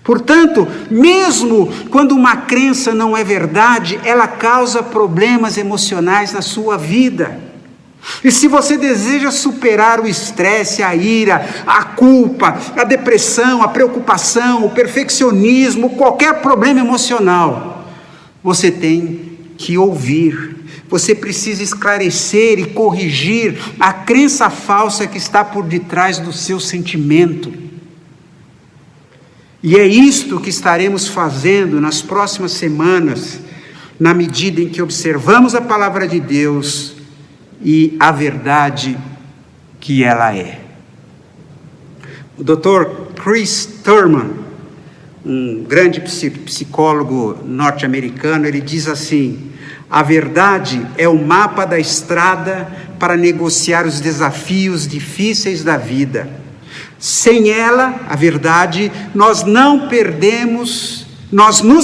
Portanto, mesmo quando uma crença não é verdade, ela causa problemas emocionais na sua vida. E se você deseja superar o estresse, a ira, a culpa, a depressão, a preocupação, o perfeccionismo, qualquer problema emocional, você tem que ouvir. Você precisa esclarecer e corrigir a crença falsa que está por detrás do seu sentimento. E é isto que estaremos fazendo nas próximas semanas, na medida em que observamos a palavra de Deus e a verdade que ela é. O Dr. Chris Thurman, um grande psicólogo norte-americano, ele diz assim: a verdade é o mapa da estrada para negociar os desafios difíceis da vida. Sem ela, a verdade, nós nos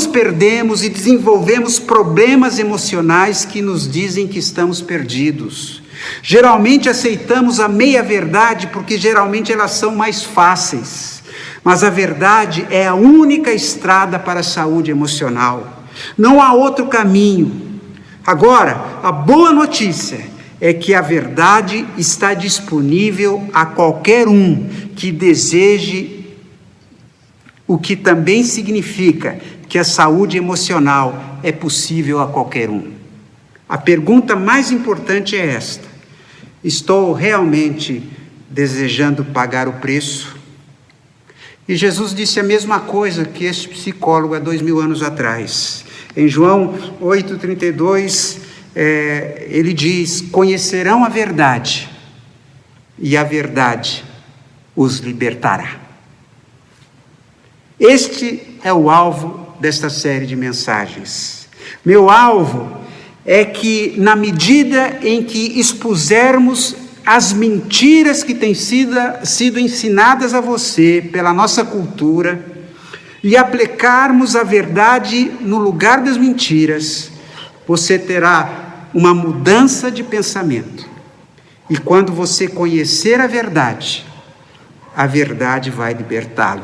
perdemos e desenvolvemos problemas emocionais que nos dizem que estamos perdidos. Geralmente aceitamos a meia-verdade porque geralmente elas são mais fáceis. Mas a verdade é a única estrada para a saúde emocional. Não há outro caminho. Agora, a boa notícia é que a verdade está disponível a qualquer um que deseje, o que também significa que a saúde emocional é possível a qualquer um. A pergunta mais importante é esta: estou realmente desejando pagar o preço? E Jesus disse a mesma coisa que este psicólogo há 2000 anos atrás. Em João 8,32, ele diz: conhecerão a verdade, e a verdade os libertará. Este é o alvo desta série de mensagens. Meu alvo é que, na medida em que expusermos as mentiras que têm sido ensinadas a você pela nossa cultura, e aplicarmos a verdade no lugar das mentiras, você terá uma mudança de pensamento. E quando você conhecer a verdade vai libertá-lo.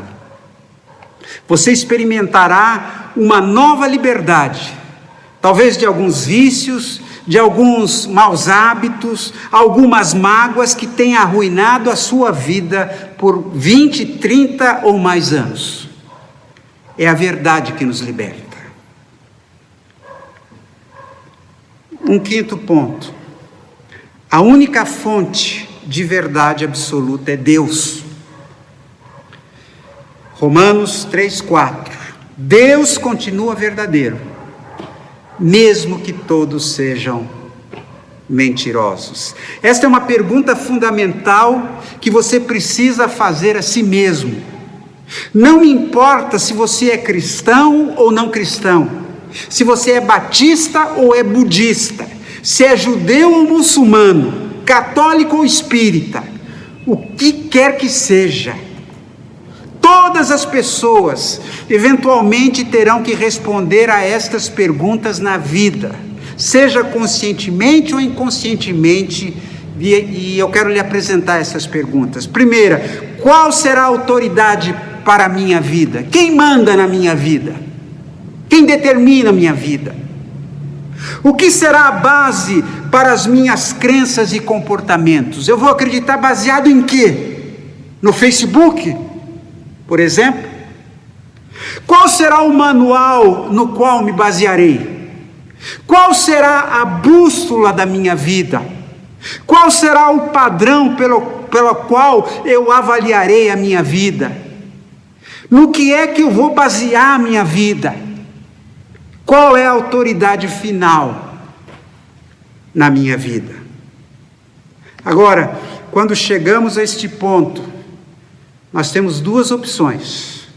Você experimentará uma nova liberdade, talvez de alguns vícios, de alguns maus hábitos, algumas mágoas que têm arruinado a sua vida por 20, 30 ou mais anos. É a verdade que nos liberta. Um quinto ponto: a única fonte de verdade absoluta é Deus. Romanos 3,4: Deus continua verdadeiro, mesmo que todos sejam mentirosos. Esta é uma pergunta fundamental que você precisa fazer a si mesmo. Não me importa se você é cristão ou não cristão, se você é batista ou é budista, se é judeu ou muçulmano, católico ou espírita, o que quer que seja, todas as pessoas eventualmente terão que responder a estas perguntas na vida, seja conscientemente ou inconscientemente, e eu quero lhe apresentar essas perguntas. Primeira: qual será a autoridade para a minha vida? Quem manda na minha vida? Quem determina a minha vida? O que será a base para as minhas crenças e comportamentos? Eu vou acreditar baseado em quê? No Facebook, por exemplo? Qual será o manual no qual me basearei? Qual será a bússola da minha vida? Qual será o padrão pelo qual eu avaliarei a minha vida? No que é que eu vou basear a minha vida? Qual é a autoridade final na minha vida? Agora, quando chegamos a este ponto, nós temos duas opções.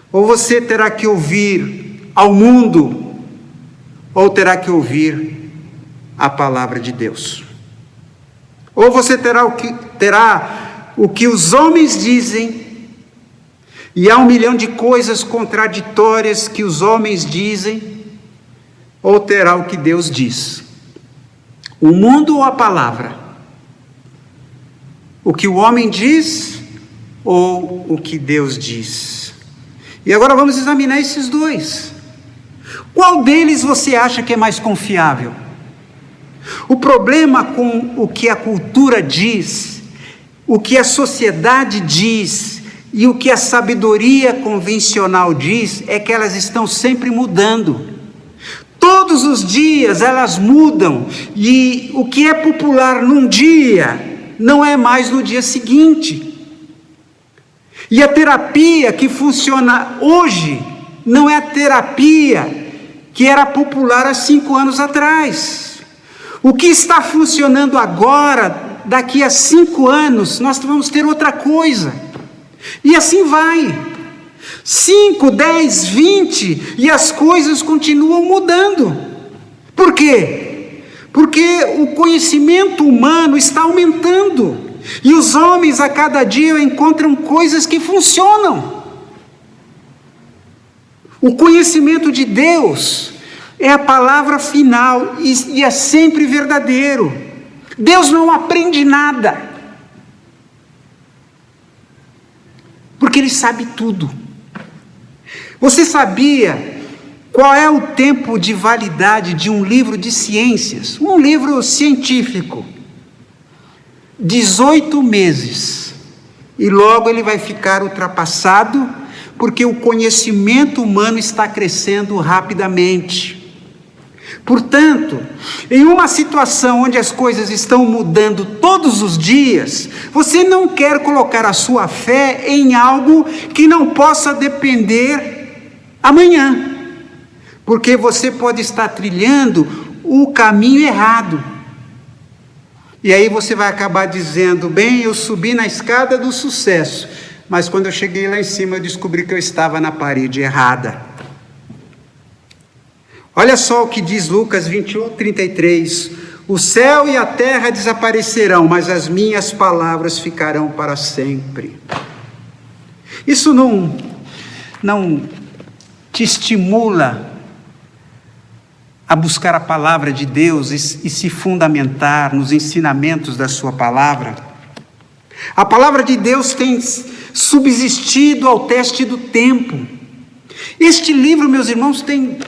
Ou você terá que ouvir ao mundo, ou terá que ouvir a palavra de Deus. Ou você terá o que os homens dizem, e há 1 milhão de coisas contraditórias que os homens dizem, ou terá o que Deus diz. O mundo ou a palavra? O que o homem diz ou o que Deus diz? E agora vamos examinar esses dois. Qual deles você acha que é mais confiável? O problema com o que a cultura diz, o que a sociedade diz e o que a sabedoria convencional diz é que elas estão sempre mudando. Todos os dias elas mudam e o que é popular num dia não é mais no dia seguinte. E a terapia que funciona hoje não é a terapia que era popular há 5 anos atrás. O que está funcionando agora, daqui a 5 anos, nós vamos ter outra coisa. E assim vai. 5, 10, 20, e as coisas continuam mudando. Por quê? Porque o conhecimento humano está aumentando. E os homens a cada dia encontram coisas que funcionam. O conhecimento de Deus é a palavra final e é sempre verdadeiro. Deus não aprende nada, porque Ele sabe tudo. Você sabia qual é o tempo de validade de um livro de ciências? Um livro científico. 18 meses. E logo ele vai ficar ultrapassado, porque o conhecimento humano está crescendo rapidamente. Portanto, em uma situação onde as coisas estão mudando todos os dias, você não quer colocar a sua fé em algo que não possa depender amanhã, porque você pode estar trilhando o caminho errado. E aí você vai acabar dizendo: bem, eu subi na escada do sucesso, mas quando eu cheguei lá em cima eu descobri que eu estava na parede errada. Olha só o que diz Lucas 21:33: o céu e a terra desaparecerão, mas as minhas palavras ficarão para sempre. Isso não te estimula a buscar a palavra de Deus e se fundamentar nos ensinamentos da sua palavra? A palavra de Deus tem subsistido ao teste do tempo. Este livro, meus irmãos, tem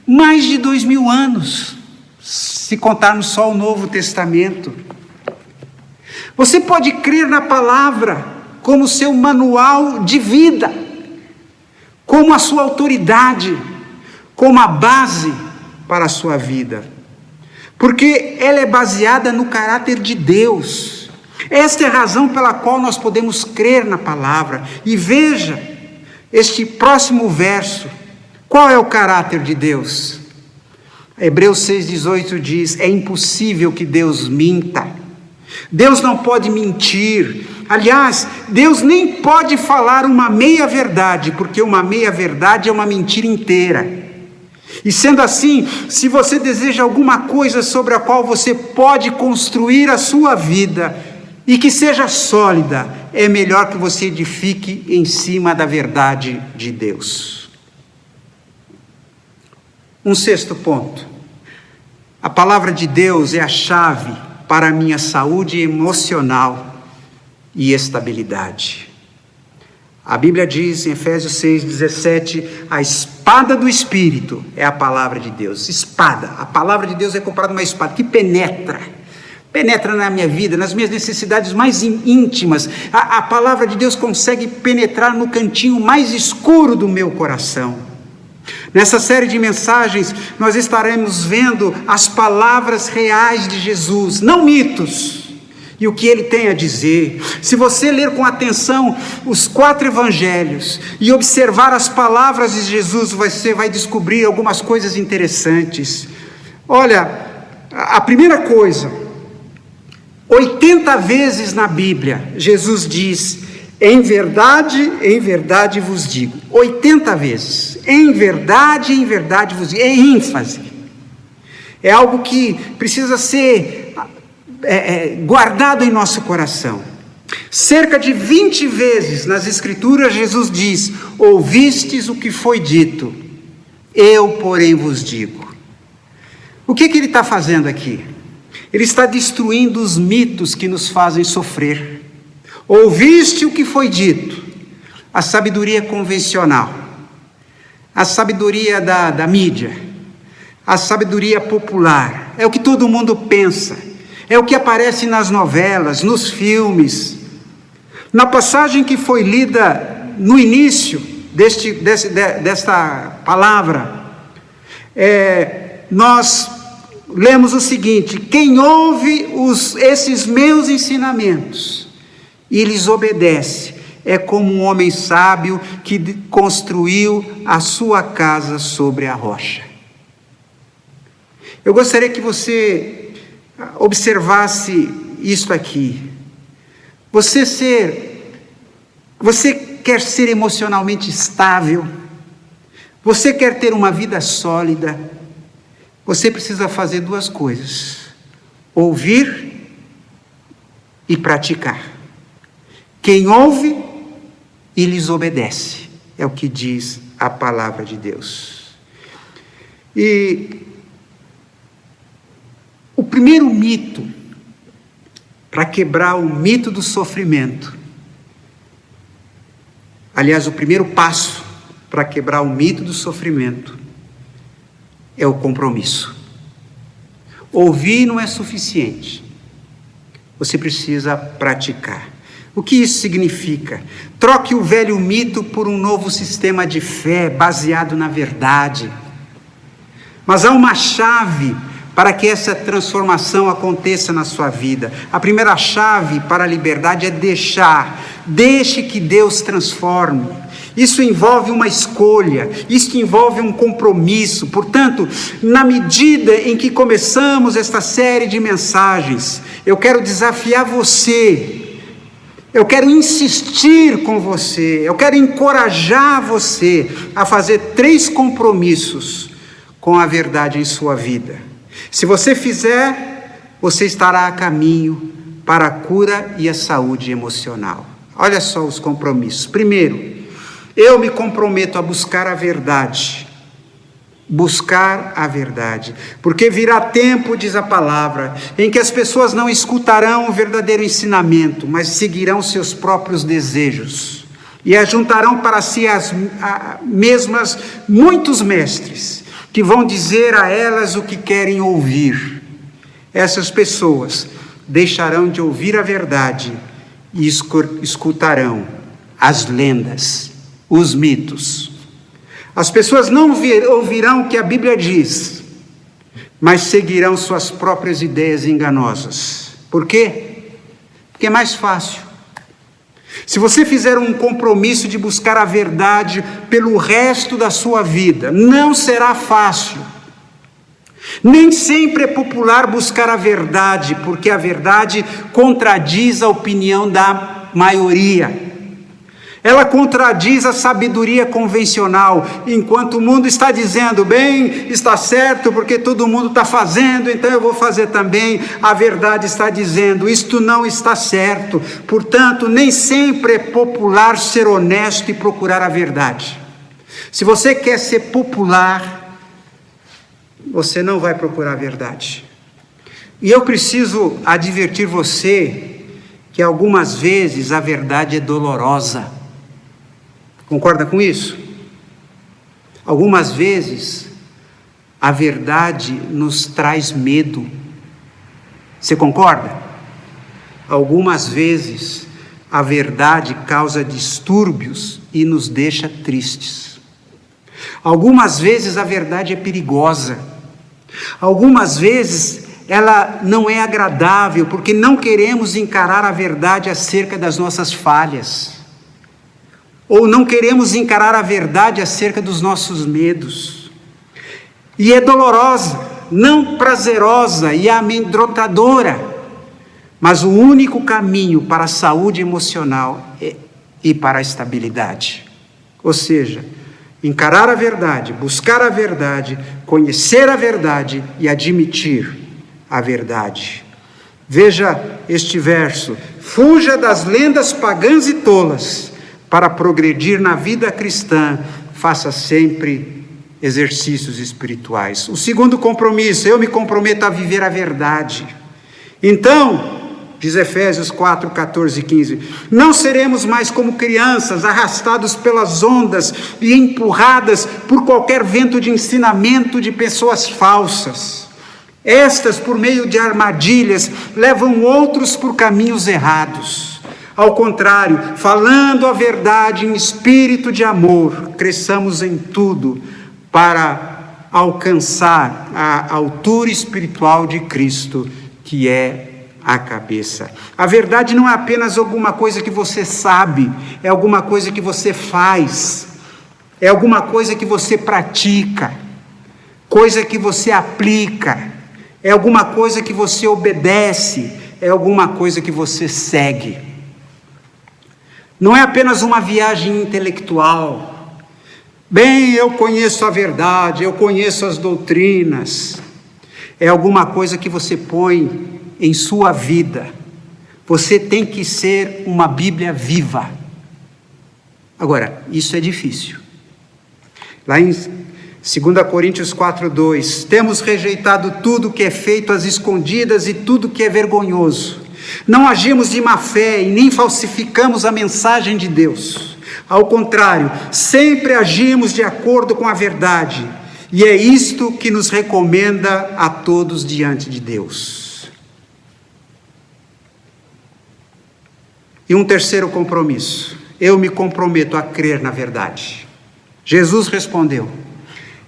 mais de 2000 anos, se contarmos só o Novo Testamento. Você pode crer na palavra como seu manual de vida, como a sua autoridade, como a base para a sua vida, porque ela é baseada no caráter de Deus. Esta é a razão pela qual nós podemos crer na palavra. E veja este próximo verso. Qual é o caráter de Deus? Hebreus 6,18 diz: é impossível que Deus minta. Deus não pode mentir. Aliás, Deus nem pode falar uma meia-verdade, porque uma meia-verdade é uma mentira inteira. E sendo assim, se você deseja alguma coisa sobre a qual você pode construir a sua vida e que seja sólida, é melhor que você edifique em cima da verdade de Deus. Um sexto ponto: a palavra de Deus é a chave para a minha saúde emocional e estabilidade. A Bíblia diz em Efésios 6,17, a espada do Espírito é a palavra de Deus. Espada, a palavra de Deus é comparada a uma espada que penetra na minha vida, nas minhas necessidades mais íntimas. A palavra de Deus consegue penetrar no cantinho mais escuro do meu coração. Nessa série de mensagens, nós estaremos vendo as palavras reais de Jesus, não mitos, e o que ele tem a dizer. Se você ler com atenção os 4 evangelhos e observar as palavras de Jesus, você vai descobrir algumas coisas interessantes. Olha, a primeira coisa, 80 vezes na Bíblia, Jesus diz: em verdade vos digo. 80 vezes. Em verdade vos digo. É ênfase. É algo que precisa ser guardado em nosso coração. Cerca de 20 vezes nas Escrituras Jesus diz: ouvistes o que foi dito, eu porém vos digo. O que ele está fazendo aqui? Ele está destruindo os mitos que nos fazem sofrer. Ouviste o que foi dito. a sabedoria convencional, a sabedoria da mídia, a sabedoria popular. É o que todo mundo pensa, é o que aparece nas novelas, nos filmes. Na passagem que foi lida no início desta palavra, nós lemos o seguinte: quem ouve esses meus ensinamentos e lhes obedece, é como um homem sábio que construiu a sua casa sobre a rocha. Eu gostaria que você observasse isto aqui. Você quer ser emocionalmente estável? Você quer ter uma vida sólida? Você precisa fazer duas coisas: ouvir e praticar. Quem ouve e lhes obedece, é o que diz a palavra de Deus. E o primeiro mito, para quebrar o mito do sofrimento, aliás, o primeiro passo para quebrar o mito do sofrimento é o compromisso. Ouvir não é suficiente, você precisa praticar. O que isso significa? Troque o velho mito por um novo sistema de fé baseado na verdade. Mas há uma chave para que essa transformação aconteça na sua vida. A primeira chave para a liberdade é deixar. Deixe que Deus transforme. Isso envolve uma escolha, isso envolve um compromisso. Portanto, na medida em que começamos esta série de mensagens, eu quero desafiar você. Eu quero insistir com você, eu quero encorajar você a fazer 3 compromissos com a verdade em sua vida. Se você fizer, você estará a caminho para a cura e a saúde emocional. Olha só os compromissos. Primeiro, eu me comprometo a buscar a verdade. Buscar a verdade, porque virá tempo, diz a palavra, em que as pessoas não escutarão o verdadeiro ensinamento, mas seguirão seus próprios desejos, e ajuntarão para si as mesmas muitos mestres, que vão dizer a elas o que querem ouvir. Essas pessoas deixarão de ouvir a verdade e escutarão as lendas, os mitos. As pessoas não ouvirão o que a Bíblia diz, mas seguirão suas próprias ideias enganosas. Por quê? Porque é mais fácil. Se você fizer um compromisso de buscar a verdade pelo resto da sua vida, não será fácil. Nem sempre é popular buscar a verdade, porque a verdade contradiz a opinião da maioria. Ela contradiz a sabedoria convencional, enquanto o mundo está dizendo, bem, está certo, porque todo mundo está fazendo, então eu vou fazer também. A verdade está dizendo, isto não está certo. Portanto, nem sempre é popular ser honesto e procurar a verdade. Se você quer ser popular, você não vai procurar a verdade. E eu preciso advertir você que algumas vezes a verdade é dolorosa. Concorda com isso? Algumas vezes a verdade nos traz medo. Você concorda? Algumas vezes a verdade causa distúrbios e nos deixa tristes. Algumas vezes a verdade é perigosa. Algumas vezes ela não é agradável, porque não queremos encarar a verdade acerca das nossas falhas. Ou não queremos encarar a verdade acerca dos nossos medos. E é dolorosa, não prazerosa e amedrontadora, mas o único caminho para a saúde emocional e para a estabilidade. Ou seja, encarar a verdade, buscar a verdade, conhecer a verdade e admitir a verdade. Veja este verso: fuja das lendas pagãs e tolas. Para progredir na vida cristã, faça sempre exercícios espirituais. O segundo compromisso, eu me comprometo a viver a verdade. Então, Diz Efésios 4, 14 e 15. Não seremos mais como crianças, arrastados pelas ondas e empurradas por qualquer vento de ensinamento de pessoas falsas. Estas, por meio de armadilhas, levam outros por caminhos errados. Ao contrário, falando a verdade em espírito de amor, cresçamos em tudo para alcançar a altura espiritual de Cristo, que é a cabeça. A verdade não é apenas alguma coisa que você sabe, é alguma coisa que você faz, é alguma coisa que você pratica, coisa que você aplica, é alguma coisa que você obedece, é alguma coisa que você segue. Não é apenas uma viagem intelectual. Bem, eu conheço a verdade, eu conheço as doutrinas. É alguma coisa que você põe em sua vida. Você tem que ser uma Bíblia viva. Agora, isso é difícil. Lá em 2 Coríntios 4:2, temos rejeitado tudo que é feito às escondidas e tudo que é vergonhoso. Não agimos de má fé e nem falsificamos a mensagem de Deus. Ao contrário, sempre agimos de acordo com a verdade. E é isto que nos recomenda a todos diante de Deus. E um terceiro compromisso: eu me comprometo a crer na verdade. Jesus respondeu: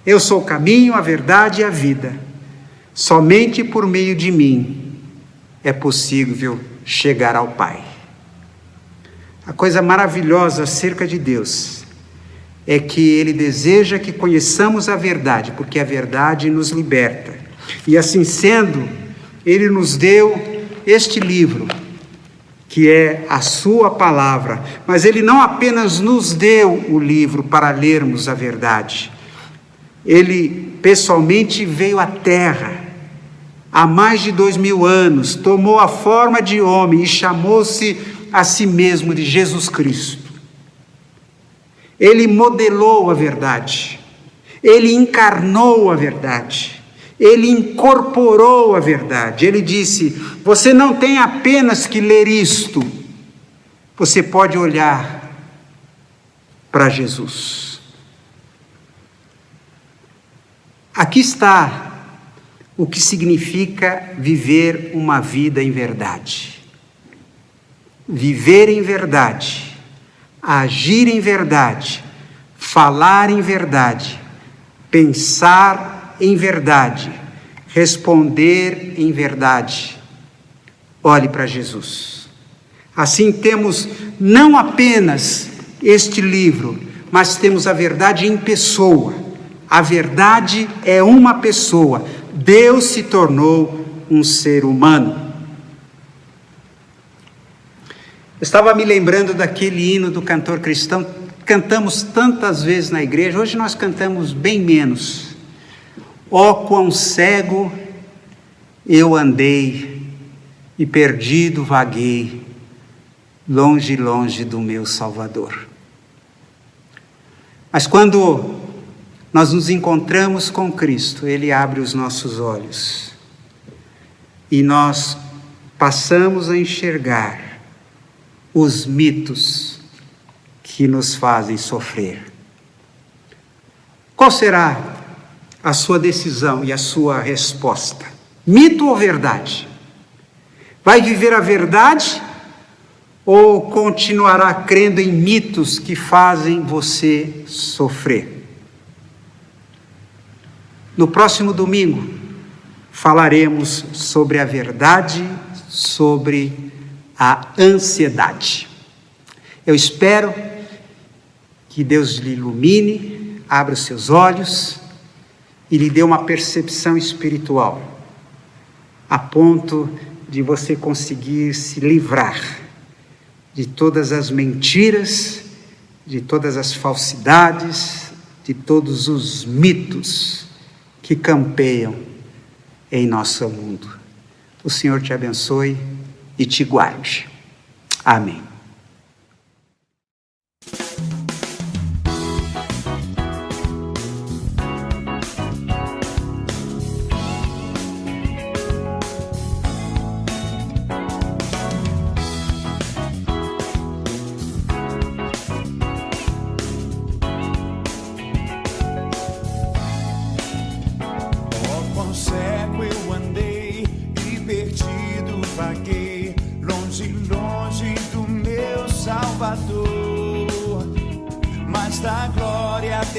eu sou o caminho, a verdade e a vida. Somente por meio de mim é possível chegar ao Pai. A coisa maravilhosa acerca de Deus é que Ele deseja que conheçamos a verdade, porque a verdade nos liberta. E assim sendo, Ele nos deu este livro, que é a sua palavra. Mas Ele não apenas nos deu o livro para lermos a verdade. Ele pessoalmente veio à terra há mais de 2000 anos, tomou a forma de homem e chamou-se a si mesmo de Jesus Cristo. Ele modelou a verdade, ele encarnou a verdade, ele incorporou a verdade. Ele disse: você não tem apenas que ler isto, você pode olhar para Jesus. Aqui está o que significa viver uma vida em verdade. Viver em verdade, agir em verdade, falar em verdade, pensar em verdade, responder em verdade. Olhe para Jesus. Assim temos não apenas este livro, mas temos a verdade em pessoa. A verdade é uma pessoa. Deus se tornou um ser humano. Eu estava me lembrando daquele hino do cantor cristão. Cantamos tantas vezes na igreja, hoje nós cantamos bem menos. Ó, quão cego eu andei e perdido vaguei, longe, longe do meu Salvador. Mas quando nós nos encontramos com Cristo, Ele abre os nossos olhos e nós passamos a enxergar os mitos que nos fazem sofrer. Qual será a sua decisão e a sua resposta? Mito ou verdade? Vai viver a verdade ou continuará crendo em mitos que fazem você sofrer? No próximo domingo, falaremos sobre a verdade, sobre a ansiedade. Eu espero que Deus lhe ilumine, abra os seus olhos e lhe dê uma percepção espiritual, a ponto de você conseguir se livrar de todas as mentiras, de todas as falsidades, de todos os mitos que campeiam em nosso mundo. O Senhor te abençoe e te guarde. Amém.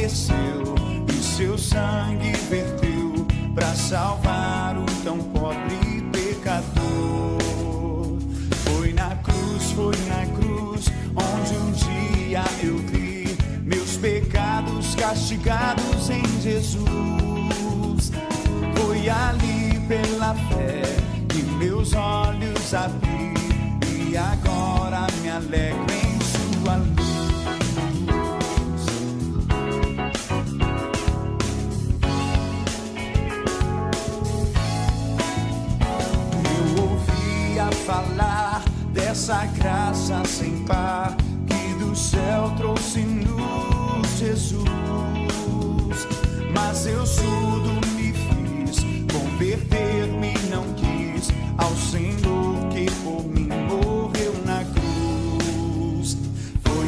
desceu e seu sangue verteu para salvar o tão pobre pecador. Foi na cruz, onde um dia eu vi meus pecados castigados em Jesus. Foi ali pela fé que meus olhos abri e agora me alegro em sua luz. Eu ouvia falar dessa graça sem par que do céu trouxe-nos Jesus, mas eu surdo me fiz, converter-me não quis ao Senhor que por mim morreu na cruz. Foi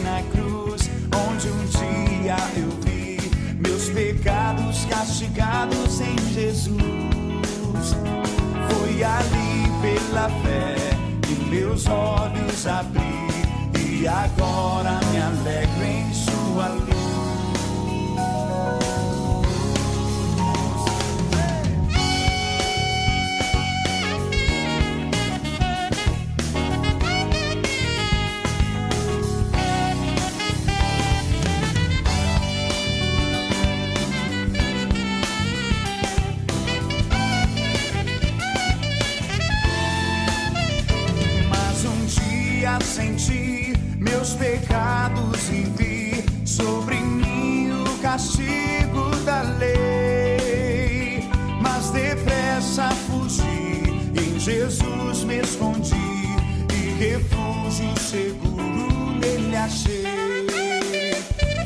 na cruz, onde um dia eu vi meus pecados castigados em Jesus. Foi ali pela fé que meus olhos abri e agora me alegro em sua luz. Senti meus pecados e vi sobre mim o castigo da lei, mas depressa fugi, em Jesus me escondi e refúgio seguro nele achei.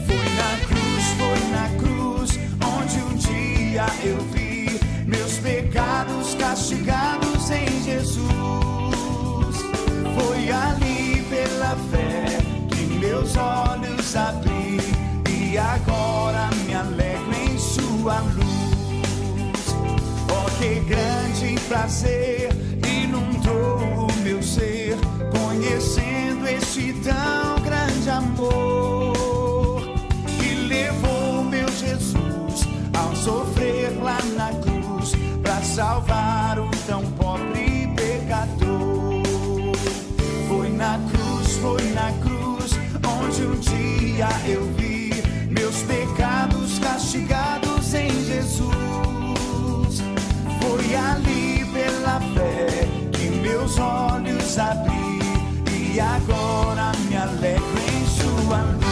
Foi na cruz, onde um dia eu vi meus pecados castigados em Jesus. Foi ali pela fé que meus olhos abri e agora me alegro em sua luz. Oh, que grande prazer inundou o meu ser, conhecendo este tão grande amor que levou meu Jesus ao sofrer lá na cruz para salvar o tão pobre pecador. Foi na cruz, onde um dia eu vi meus pecados castigados em Jesus. Foi ali pela fé que meus olhos abri e agora me alegro em sua luz.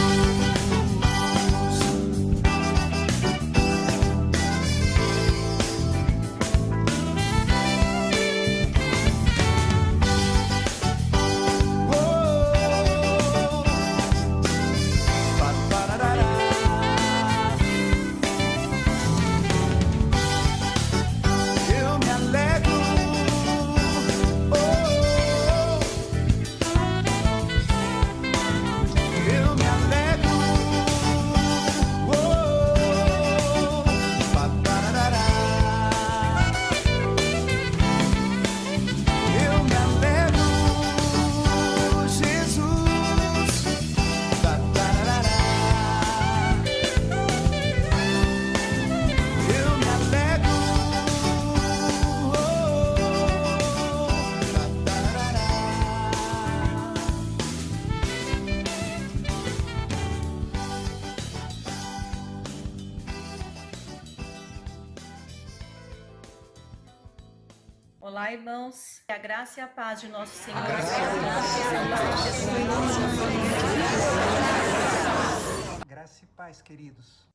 Olá, irmãos. Que a graça e a paz de nosso Senhor Graça e paz, queridos.